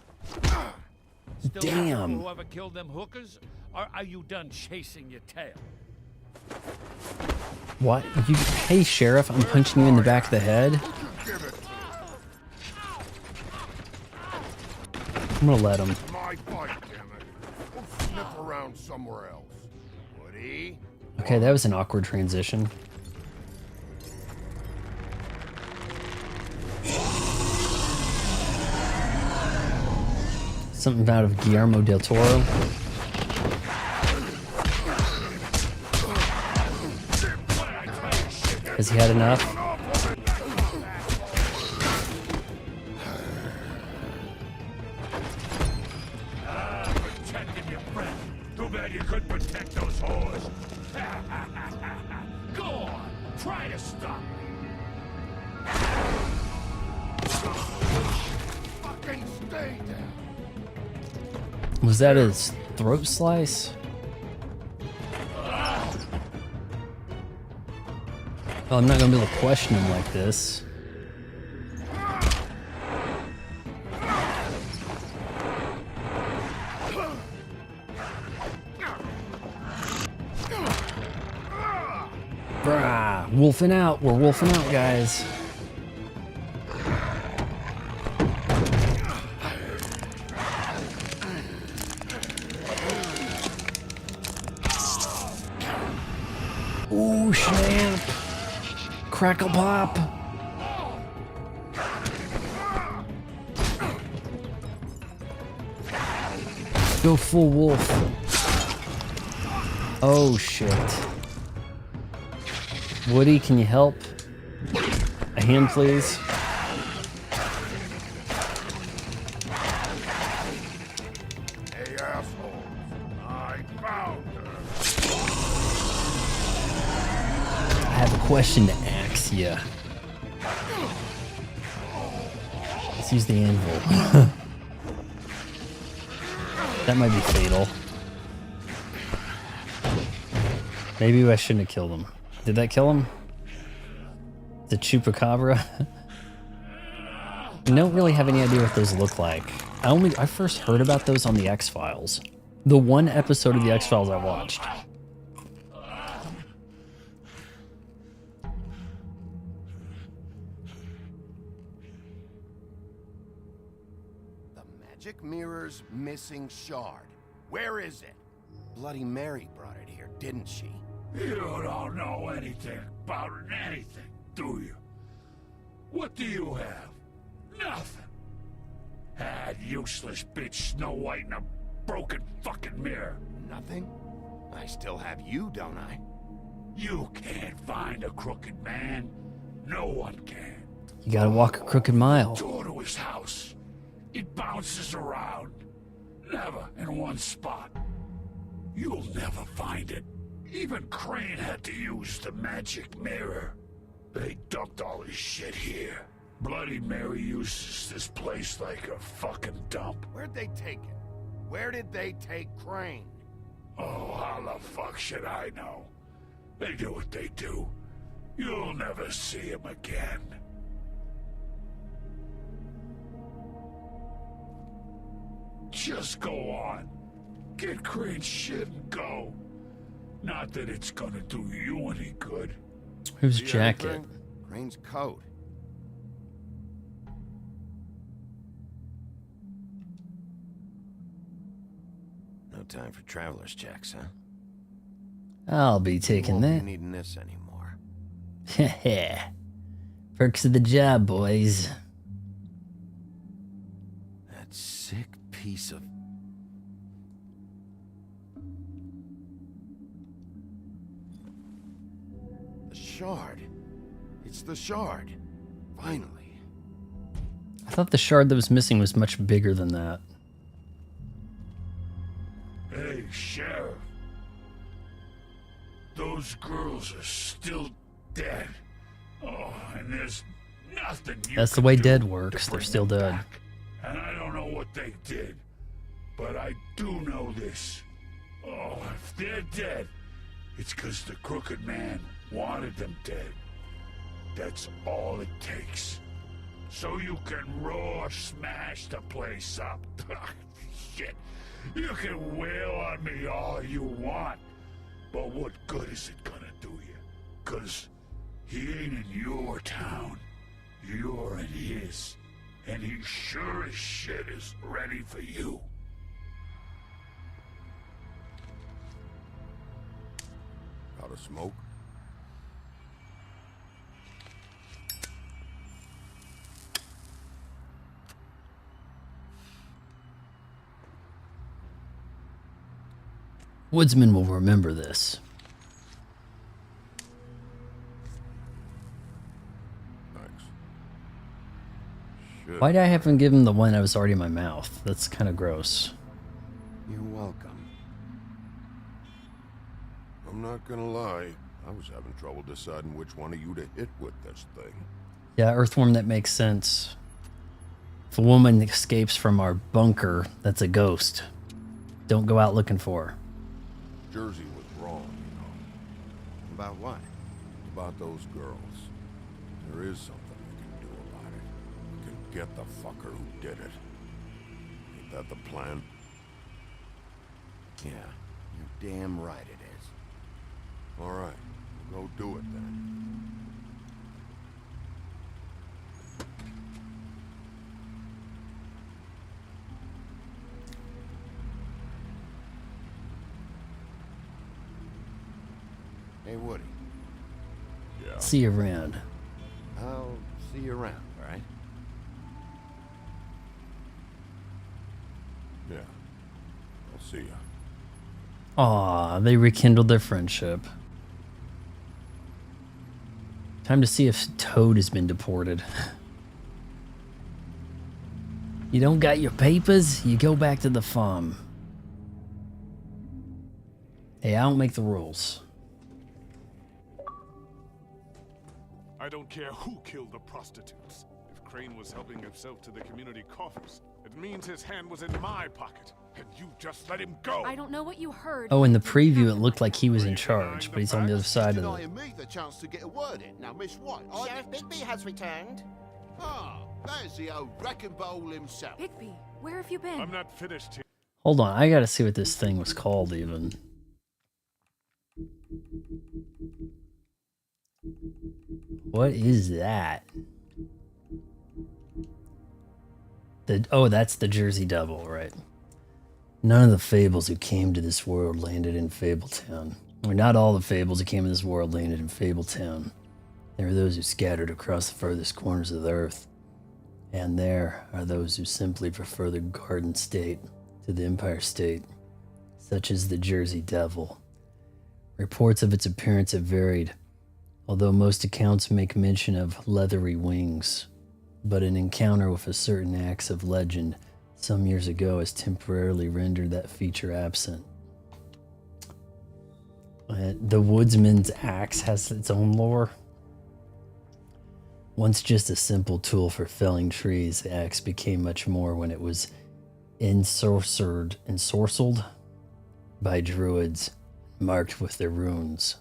Still Damn. looking for whoever killed them hookers? Or are you done chasing your tail? What? Hey, Sheriff, I'm punching you in the back of the head. Who'd you give it to? I'm gonna let him. My fight, damn it. Go sniff around somewhere else. Woody? Okay, that was an awkward transition. Something out of Guillermo del Toro. Has he had enough? Protecting your friend. Too bad you couldn't protect those whores. Go on. Try to stop me. Fucking stay there. Was that his throat slice? Well, I'm not gonna be able to question him like this. Brah, wolfing out. We're wolfing out, guys. Ooh, snap. Crackle pop. Go full wolf. Oh, shit. Woody, can you help? A hand, please. Hey, assholes. I found her. I have a question to ask you. Let's use the anvil. That might be fatal. Maybe I shouldn't have killed him. Did that kill him? The chupacabra? I don't really have any idea what those look like. I first heard about those on the X-Files. The one episode of the X-Files I watched. The magic? magic mirror's missing shard. Where is it? Bloody Mary brought it here, didn't she? You don't know anything about anything, do you? What do you have? Nothing. That useless bitch Snow White in a broken fucking mirror. Nothing? I still have you, don't I? You can't find a crooked man. No one can. You gotta walk a crooked mile. Go to his house. It bounces around. Never in one spot. You'll never find it. Even Crane had to use the magic mirror. They dumped all his shit here. Bloody Mary uses this place like a fucking dump. Where'd they take it? Where did they take Crane? Oh, how the fuck should I know? They do what they do. You'll never see him again. Just go on. Get Crane's shit and go. Not that it's gonna do you any good. Whose See jacket? anything? Crane's coat. No time for traveler's checks, huh? I'll be taking Won't be that. needing this anymore. Heh. Perks of the job, boys. That sick piece of... The shard. It's the shard. Finally. I thought the shard that was missing was much bigger than that. Hey, Sheriff. Those girls are still dead. Oh, and there's nothing you That's the can way do dead to works. They're bring still them dead. back. And I don't know what they did, but I do know this. Oh, if they're dead, it's because the Crooked Man wanted them dead. That's all it takes. So you can raw smash the place up. Shit. You can wail on me all you want, but what good is it gonna do you? 'Cause he ain't in your town. You're in his. And he sure as shit is ready for you. Out of smoke? Woodsman will remember this. Thanks. Why'd I have him give him the one that was already in my mouth? That's kind of gross. You're welcome. I'm not gonna lie. I was having trouble deciding which one of you to hit with this thing. Yeah, Earthworm, that makes sense. If a woman escapes from our bunker, that's a ghost. Don't go out looking for her. Jersey was wrong, you know. About what? About those girls. There is something we can do about it. We can get the fucker who did it. Ain't that the plan? Yeah, you're damn right it is. All right, we'll go do it then. Hey, Woody. Yeah. See you around. I'll see you around, all right? Yeah. I'll see ya. Aw, they rekindled their friendship. Time to see if Toad has been deported. You don't got your papers? You go back to the farm. Hey, I don't make the rules. I don't care who killed the prostitutes. If Crane was helping himself to the community coffers, it means his hand was in my pocket, and you just let him go. I don't know what you heard. Oh, in the preview, it looked like he was in charge, but he's on the other side of the... Denying me the chance to get a word in. Now, Miss White, Sheriff Bigby has returned. Ah, there's the old wrecking bowl himself. Bigby, where have you been? I'm not finished here. Hold on, I gotta see what this thing was called, even. What is that? That's the Jersey Devil, right? None of the fables who came to this world landed in Fabletown. Or not all the fables who came to this world landed in Fabletown. There are those who scattered across the furthest corners of the earth. And there are those who simply prefer the Garden State to the Empire State, such as the Jersey Devil. Reports of its appearance have varied, although most accounts make mention of leathery wings. But an encounter with a certain axe of legend some years ago has temporarily rendered that feature absent. The woodsman's axe has its own lore. Once just a simple tool for felling trees, the axe became much more when it was ensorcelled by druids, marked with their runes.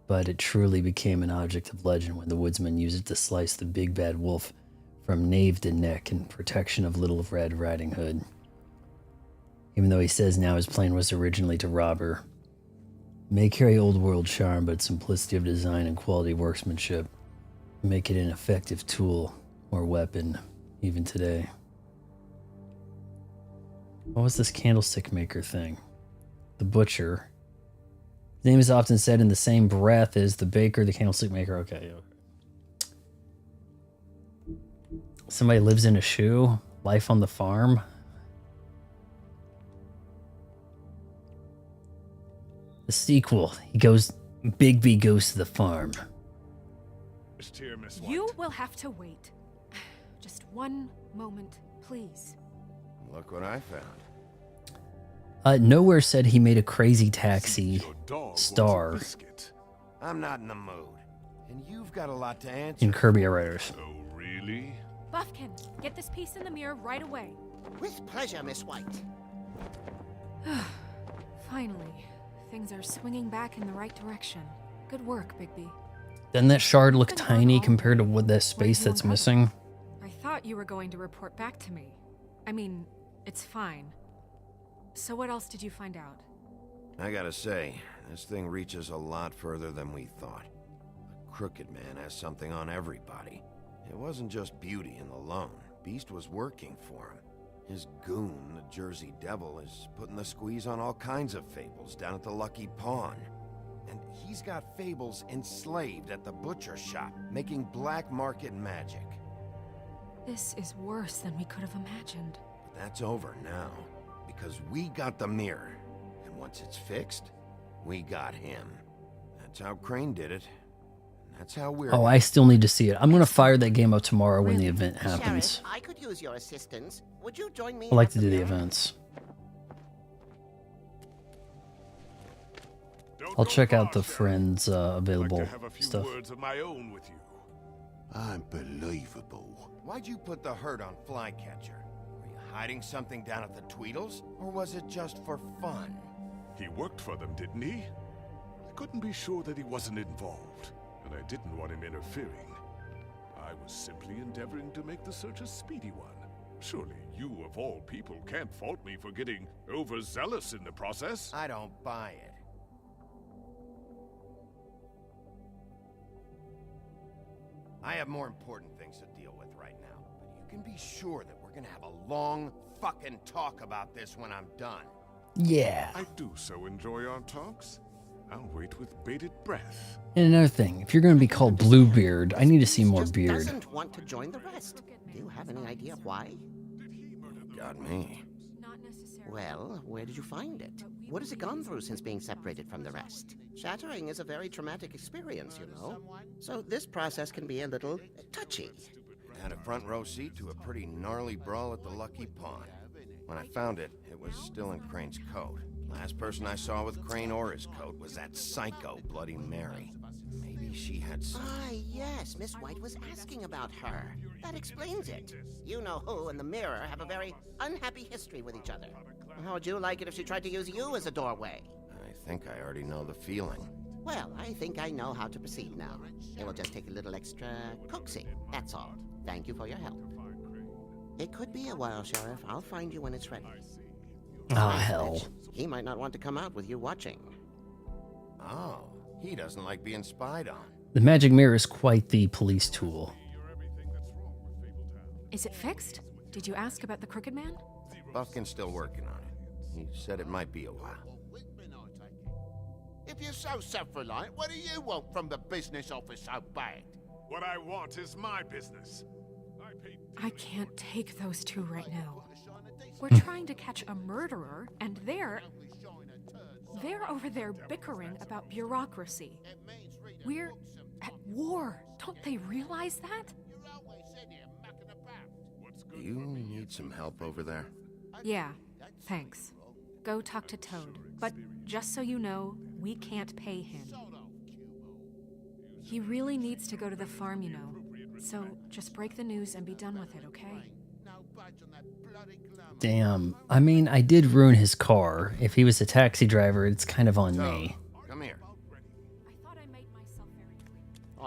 But it truly became an object of legend when the woodsman used it to slice the big bad wolf from nape to neck in protection of Little Red Riding Hood. Even though he says now his plan was originally to rob her. It may carry old world charm, but its simplicity of design and quality of workmanship make it an effective tool or weapon even today. What was this candlestick maker thing? The butcher. His name is often said in the same breath as the baker, the candlestick maker. Okay. Somebody lives in a shoe. Life on the farm. The sequel. Bigby goes to the farm. You will have to wait. Just one moment, please. Look what I found. Nowhere said he made a crazy taxi star I'm not in the mood. And you've got a lot to answer. in Kirby Riders. Oh, really? Buffkin, get this piece in the mirror right away. With pleasure, Miss White. Finally, things are swinging back in the right direction. Good work, Bigby. Doesn't that shard look tiny compared to what that space that's missing? I thought you were going to report back to me. I mean, it's fine. So what else did you find out? I gotta say, this thing reaches a lot further than we thought. The Crooked Man has something on everybody. It wasn't just beauty and the loan. Beast was working for him. His goon, the Jersey Devil, is putting the squeeze on all kinds of fables down at the Lucky Pawn. And he's got fables enslaved at the butcher shop, making black market magic. This is worse than we could have imagined. But that's over now, because we got the mirror. And once it's fixed, we got him. That's how Crane did it. That's how we're... Oh, I still need to see it. I'm going to fire that game up tomorrow when the event happens. Sheriff, I could use your assistance. Would you join me? I like to do the events. I'll check out the friends available stuff. Words of my own with you. Unbelievable. Why'd you put the hurt on Flycatcher? Were you hiding something down at the Tweedles? Or was it just for fun? He worked for them, didn't he? I couldn't be sure that he wasn't involved, and I didn't want him interfering. I was simply endeavoring to make the search a speedy one. Surely you, of all people, can't fault me for getting overzealous in the process. I don't buy it. I have more important things to deal with right now, but you can be sure that we're gonna have a long fucking talk about this when I'm done. Yeah. I do so enjoy our talks. I'll wait with bated breath. And another thing, if you're going to be called Bluebeard, I need to see more beard. Doesn't want to join the rest. Do you have any idea why? Got me. Well, where did you find it? What has it gone through since being separated from the rest? Shattering is a very traumatic experience, you know. So this process can be a little touchy. Had a front row seat to a pretty gnarly brawl at the Lucky Pawn. When I found it, it was still in Crane's coat. Last person I saw with Crane or his coat was that psycho Bloody Mary. Maybe she had some... Ah, yes, Miss White was asking about her. That explains it. You know who and the Mirror have a very unhappy history with each other. How would you like it if she tried to use you as a doorway? I think I already know the feeling. Well, I think I know how to proceed now. It will just take a little extra coaxing, that's all. Thank you for your help. It could be a while, Sheriff. I'll find you when it's ready. Ah, hell. He might not want to come out with you watching. Oh, he doesn't like being spied on. The magic mirror is quite the police tool. Is it fixed? Did you ask about the Crooked Man? Buffkin's still working on it. He said it might be a while. If you're so self-reliant, what do you want from the business office so bad? What I want is my business. I can't take those two right now. We're trying to catch a murderer, and they're over there bickering about bureaucracy. We're at war. Don't they realize that? Do you need some help over there? Yeah, thanks. Go talk to Toad. But just so you know, we can't pay him. He really needs to go to the farm, you know. So just break the news and be done with it, okay? Damn. I mean, I did ruin his car. If he was a taxi driver, it's kind of on me. Come here.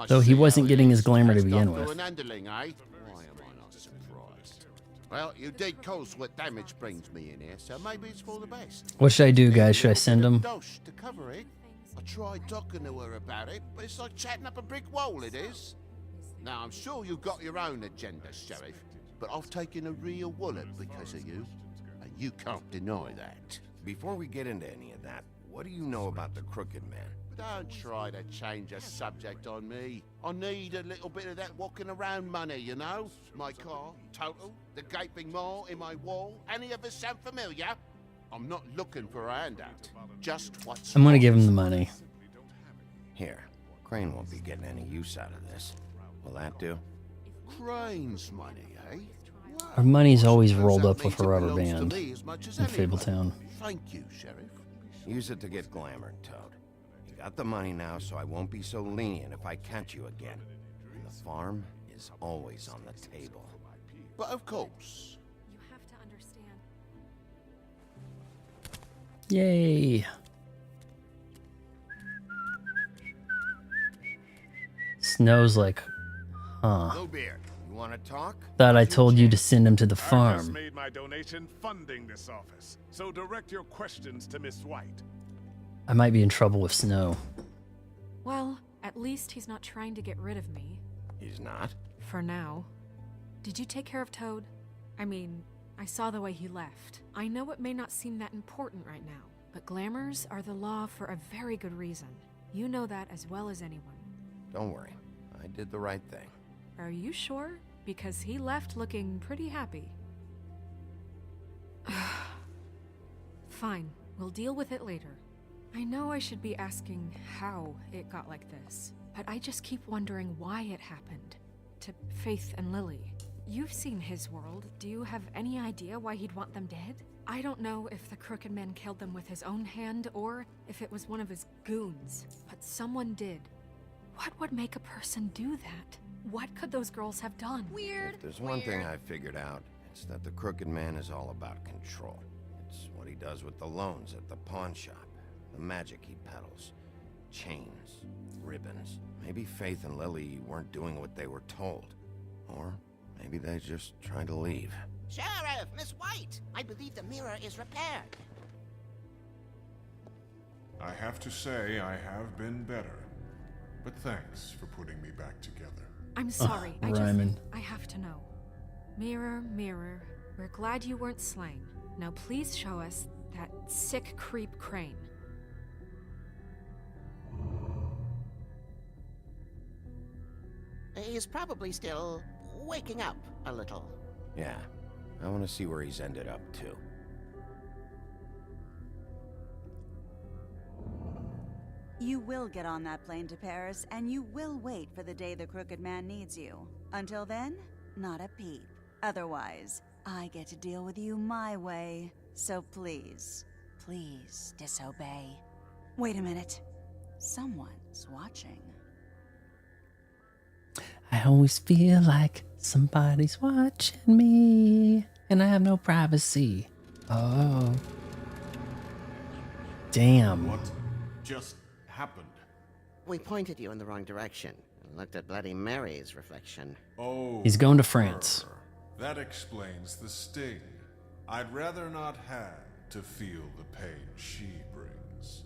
Though he wasn't getting his glamour to begin with. Well, you did cause what damage brings me in here, so maybe it's for the best. What should I do, guys? Should I send him? Dosh to cover it. I tried talking to her about it, but it's like chatting up a brick wall, it is. Now, I'm sure you've got your own agenda, Sheriff, but I've taken a real wallet because of you, and you can't deny that. Before we get into any of that, what do you know about the Crooked Man? Don't try to change a subject on me. I need a little bit of that walking around money, you know? My car, total, the gaping maw in my wall. Any of us sound familiar? I'm not looking for a handout. Just what's... I'm gonna give him the money. Here, Crane won't be getting any use out of this. Will that do? Crane's money, eh? Our money's always rolled up That with a means it rubber belongs to band me as much as in anyone. Fabletown. Thank you, Sheriff. Use it to get glamour, Toad. You got the money now, so I won't be so lenient if I catch you again. And the farm is always on the table. But of course. You have to understand. Yay. Snow's like, huh. Bluebeard, you want to talk? Thought I told you to send him to the I just farm. made my donation funding this office, so direct your questions to Miss White. I might be in trouble with Snow. Well, at least he's not trying to get rid of me. He's not? For now. Did you take care of Toad? I mean, I saw the way he left. I know it may not seem that important right now, but glamours are the law for a very good reason. You know that as well as anyone. Don't worry. I did the right thing. Are you sure? Because he left looking pretty happy. Fine, we'll deal with it later. I know I should be asking how it got like this, but I just keep wondering why it happened. To Faith and Lily. You've seen his world. Do you have any idea why he'd want them dead? I don't know if the Crooked Man killed them with his own hand or if it was one of his goons, but someone did. What would make a person do that? What could those girls have done? If there's one thing I figured out, it's that the Crooked Man is all about control. It's what he does with the loans at the pawn shop, the magic he peddles, chains, ribbons. Maybe Faith and Lily weren't doing what they were told. Or maybe they just tried to leave. Sheriff, Miss White, I believe the mirror is repaired. I have to say I have been better. But thanks for putting me back together. I'm sorry, Ryman. I have to know. Mirror, mirror, we're glad you weren't slain. Now please show us that sick creep Crane. He's probably still waking up a little. Yeah, I want to see where he's ended up, too. You will get on that plane to Paris, and you will wait for the day the Crooked Man needs you. Until then, not a peep. Otherwise, I get to deal with you my way. So please, please disobey. Wait a minute. Someone's watching. I always feel like somebody's watching me, and I have no privacy. Oh. Damn. What just happened? We pointed you in the wrong direction and looked at Bloody Mary's reflection. Oh, He's going to France. that explains the sting. I'd rather not have to feel the pain she brings.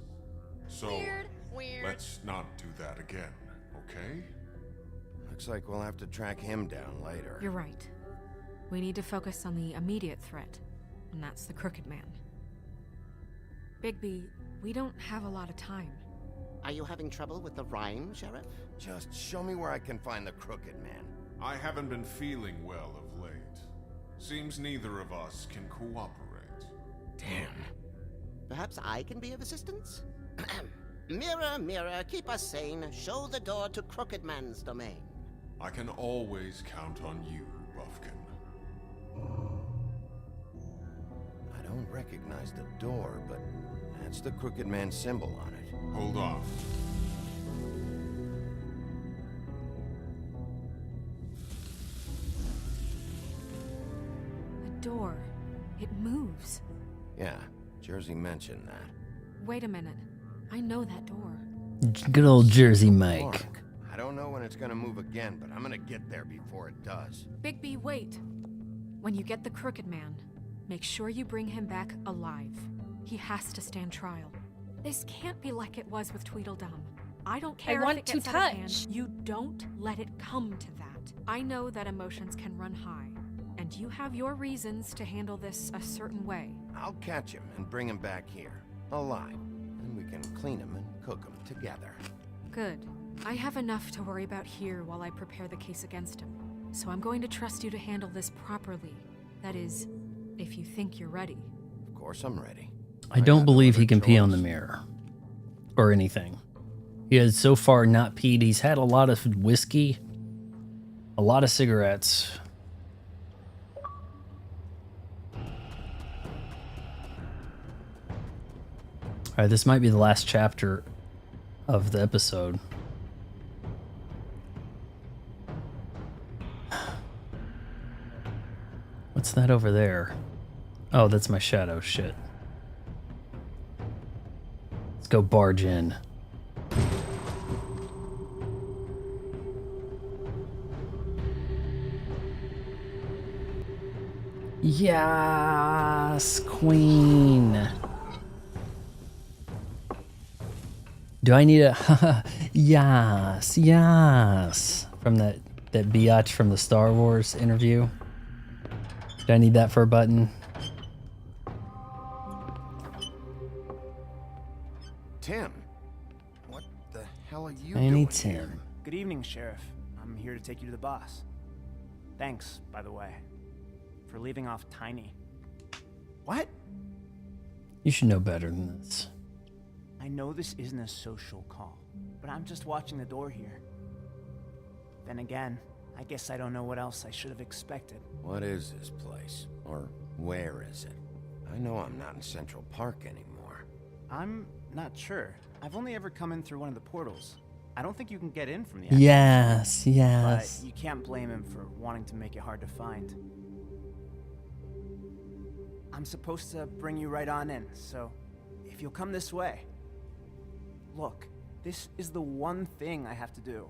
So, let's not do that again, okay? Looks like we'll have to track him down later. You're right. We need to focus on the immediate threat, and that's the Crooked Man. Bigby, we don't have a lot of time. Are you having trouble with the rhyme, Sheriff? Just show me where I can find the Crooked Man. I haven't been feeling well of late. Seems neither of us can cooperate. Damn. Perhaps I can be of assistance? Mirror, mirror, keep us sane. Show the door to Crooked Man's domain. I can always count on you, Buffkin. I don't recognize the door, but that's the Crooked Man symbol on it. Hold on. The door. It moves. Yeah, Jersey mentioned that. Wait a minute. I know that door. Good old Jersey Mike. Mark, I don't know when it's gonna move again, but I'm gonna get there before it does. Bigby, wait. When you get the Crooked Man, make sure you bring him back alive. He has to stand trial. This can't be like it was with Tweedledum. I don't care want if it to gets out of hand. touch. You don't let it come to that. I know that emotions can run high, and you have your reasons to handle this a certain way. I'll catch him and bring him back here, alive. Then we can clean him and cook him together. Good. I have enough to worry about here while I prepare the case against him. So I'm going to trust you to handle this properly. That is, if you think you're ready. Of course I'm ready. I don't believe he can pee on the mirror. Or anything. He has so far not peed. He's had a lot of whiskey. A lot of cigarettes. Alright, this might be the last chapter of the episode. What's that over there? Oh, that's my shadow. Shit. Let's go barge in. Yes, Queen. Do I need a yes, yes from that biatch from the Star Wars interview? Do I need that for a button? Tim, what the hell are you Tiny doing Tim. here? Good evening, Sheriff. I'm here to take you to the boss. Thanks, by the way, for leaving off Tiny. What? You should know better than this. I know this isn't a social call, but I'm just watching the door here. Then again, I guess I don't know what else I should have expected. What is this place? Or where is it? I know I'm not in Central Park anymore. I'm not sure. I've only ever come in through one of the portals. I don't think you can get in from the Yes, yes. But you can't blame him for wanting to make it hard to find. I'm supposed to bring you right on in, so if you'll come this way. Look, this is the one thing I have to do.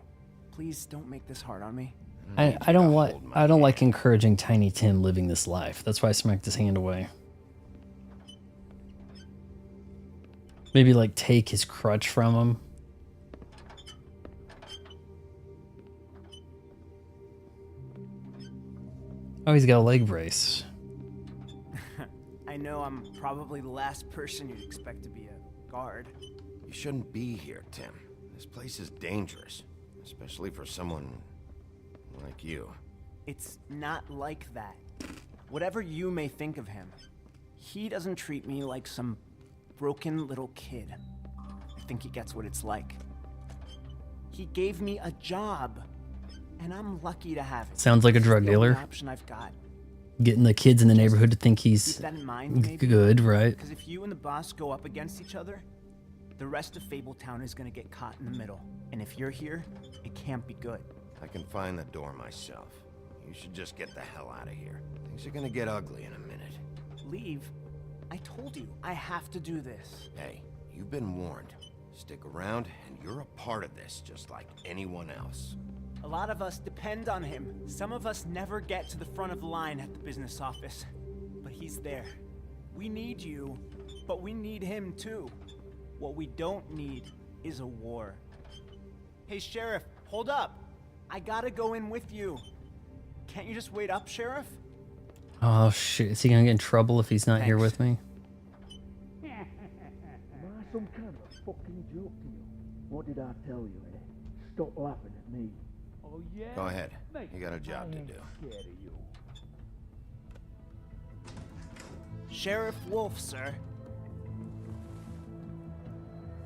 Please don't make this hard on me. I don't like encouraging Tiny Tim living this life. That's why I smacked his hand away. Maybe like take his crutch from him. Oh, he's got a leg brace. I know I'm probably the last person you'd expect to be a guard. You shouldn't be here, Tim. This place is dangerous, especially for someone like you. It's not like that. Whatever you may think of him, he doesn't treat me like some broken little kid. I think he gets what it's like. He gave me a job, and I'm lucky to have it. Sounds like a drug It's the only dealer. option I've got. Getting the kids in the neighborhood to think he's Keep that in mind, maybe? good, right? Because if you and the boss go up against each other, the rest of Fabletown is gonna get caught in the middle. And if you're here, it can't be good. I can find the door myself. You should just get the hell out of here. Things are gonna get ugly in a minute. Leave? I told you, I have to do this. Hey, you've been warned. Stick around, and you're a part of this, just like anyone else. A lot of us depend on him. Some of us never get to the front of the line at the business office. But he's there. We need you, but we need him too. What we don't need is a war. Hey, Sheriff, hold up. I gotta go in with you. Can't you just wait up, Sheriff? Oh shit, is he gonna get in trouble if he's not here with me? Am I some kind of a fucking joke to you? What did I tell you, eh? Stop laughing at me. Oh yeah? Go ahead. You got a job to do. Scared of you. Sheriff Wolf, sir.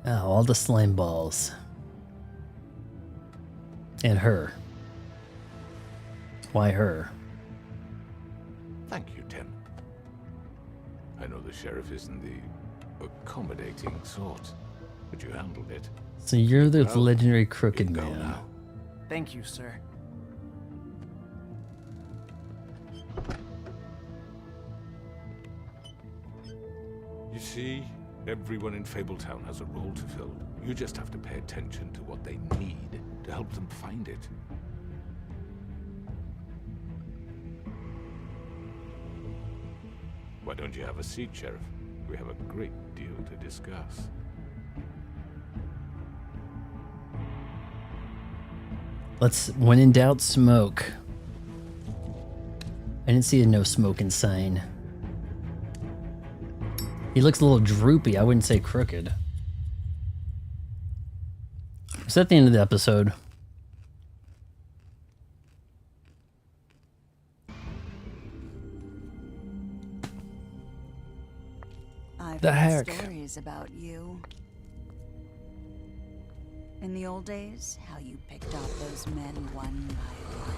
Oh, all the slime balls. And her. Why her? Thank you, Tim. I know the sheriff isn't the accommodating sort, but you handled it. So you're the Well, legendary crooked you go man. now. Thank you, sir. You see, everyone in Fabletown has a role to fill. You just have to pay attention to what they need to help them find it. Why don't you have a seat, Sheriff? We have a great deal to discuss. When in doubt, smoke. I didn't see a no smoking sign. He looks a little droopy. I wouldn't say crooked. Is that the end of the episode? I've The heard heck? stories about you. In the old days, how you picked off those men one by one.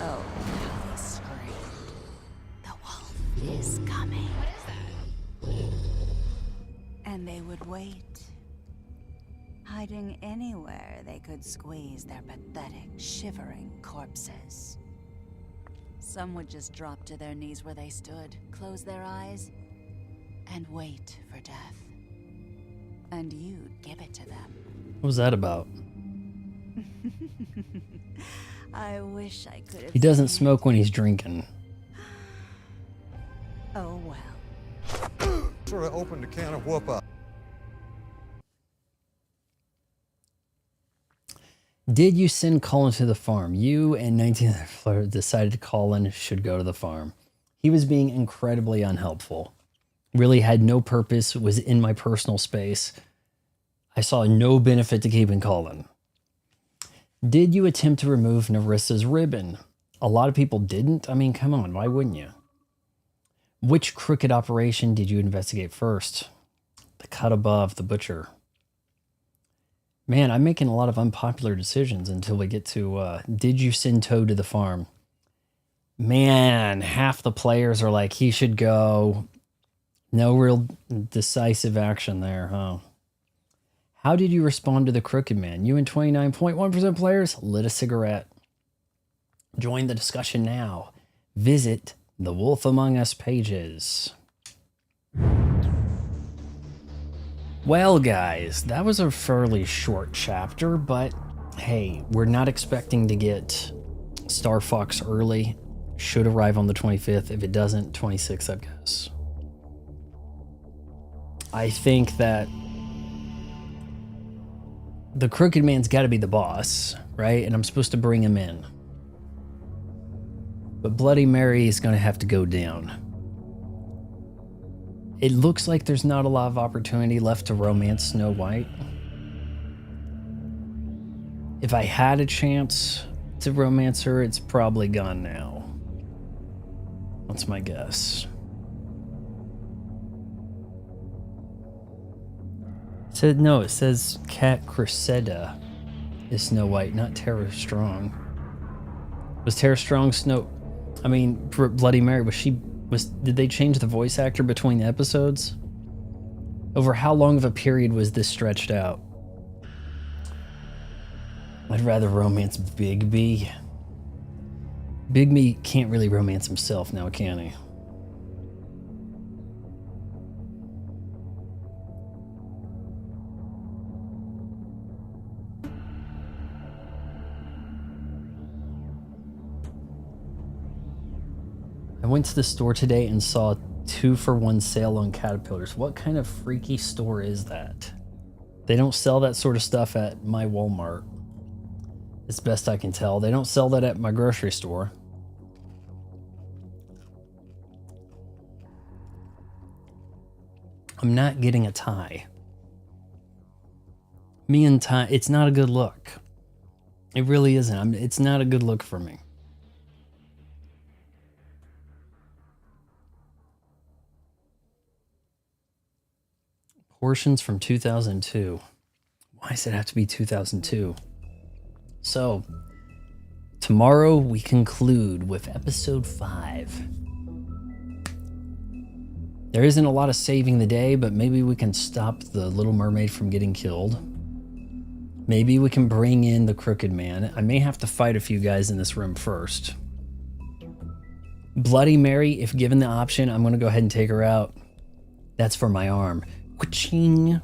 Oh, how they screamed. The wolf is coming. What is that? And they would wait, hiding anywhere they could squeeze their pathetic, shivering corpses. Some would just drop to their knees where they stood, close their eyes, and wait for death. And you'd give it to them. What was that about? I wish I could have. He doesn't smoke when he's drinking. Oh well. Sort of opened a can of whoop up. Did you send Colin to the farm? You and 19 other players decided Colin should go to the farm. He was being incredibly unhelpful. Really had no purpose, was in my personal space. I saw no benefit to keeping Colin. Did you attempt to remove Narissa's ribbon? A lot of people didn't. I mean, come on, why wouldn't you? Which crooked operation did you investigate first? The cut above, the butcher. Man, I'm making a lot of unpopular decisions until we get to, did you send Toad to the farm? Man, half the players are like, he should go. No real decisive action there, huh? How did you respond to the crooked man? You and 29.1% players lit a cigarette. Join the discussion now. Visit the Wolf Among Us pages. Well, guys, that was a fairly short chapter, but hey, we're not expecting to get Star Fox early. Should arrive on the 25th. If it doesn't, 26th, I guess. I think that the crooked man's got to be the boss, right? And I'm supposed to bring him in. But Bloody Mary is going to have to go down. It looks like there's not a lot of opportunity left to romance Snow White. If I had a chance to romance her, it's probably gone now. That's my guess. It says Cat Cressida is Snow White, not Tara Strong. Was Tara Strong Bloody Mary, did they change the voice actor between the episodes? Over how long of a period was this stretched out? I'd rather romance Bigby. Bigby can't really romance himself now, can he? I went to the store today and saw 2-for-1 sale on caterpillars. What kind of freaky store is that? They don't sell that sort of stuff at my Walmart. As best I can tell. They don't sell that at my grocery store. I'm not getting a tie. Me and Ty, it's not a good look. It really isn't. It's not a good look for me. Portions from 2002. Why does it have to be 2002? So, tomorrow we conclude with episode 5. There isn't a lot of saving the day, but maybe we can stop the Little Mermaid from getting killed. Maybe we can bring in the Crooked Man. I may have to fight a few guys in this room first. Bloody Mary, if given the option, I'm going to go ahead and take her out. That's for my arm. Ka-ching!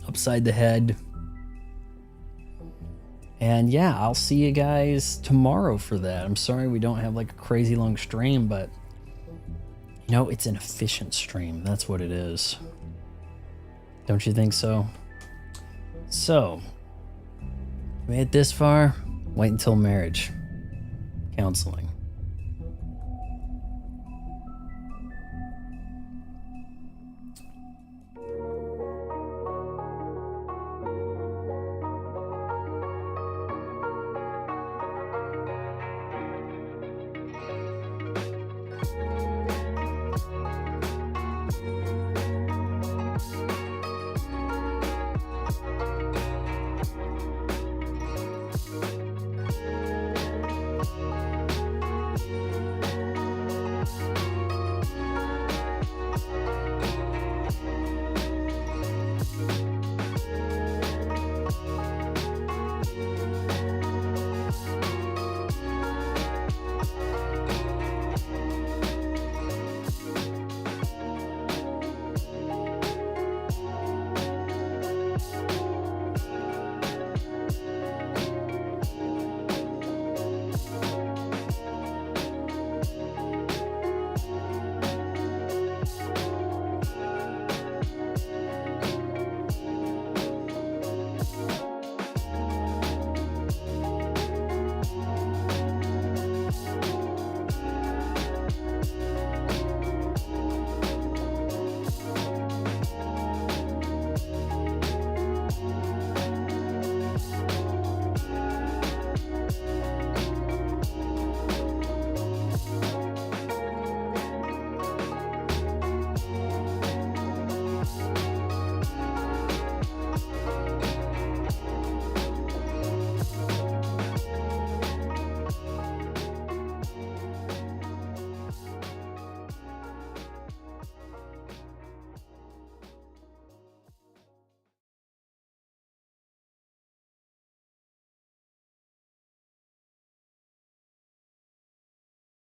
Upside the head. And yeah, I'll see you guys tomorrow for that. I'm sorry we don't have like a crazy long stream, but you know, it's an efficient stream. That's what it is. Don't you think so? So, made it this far, wait until marriage. Counseling.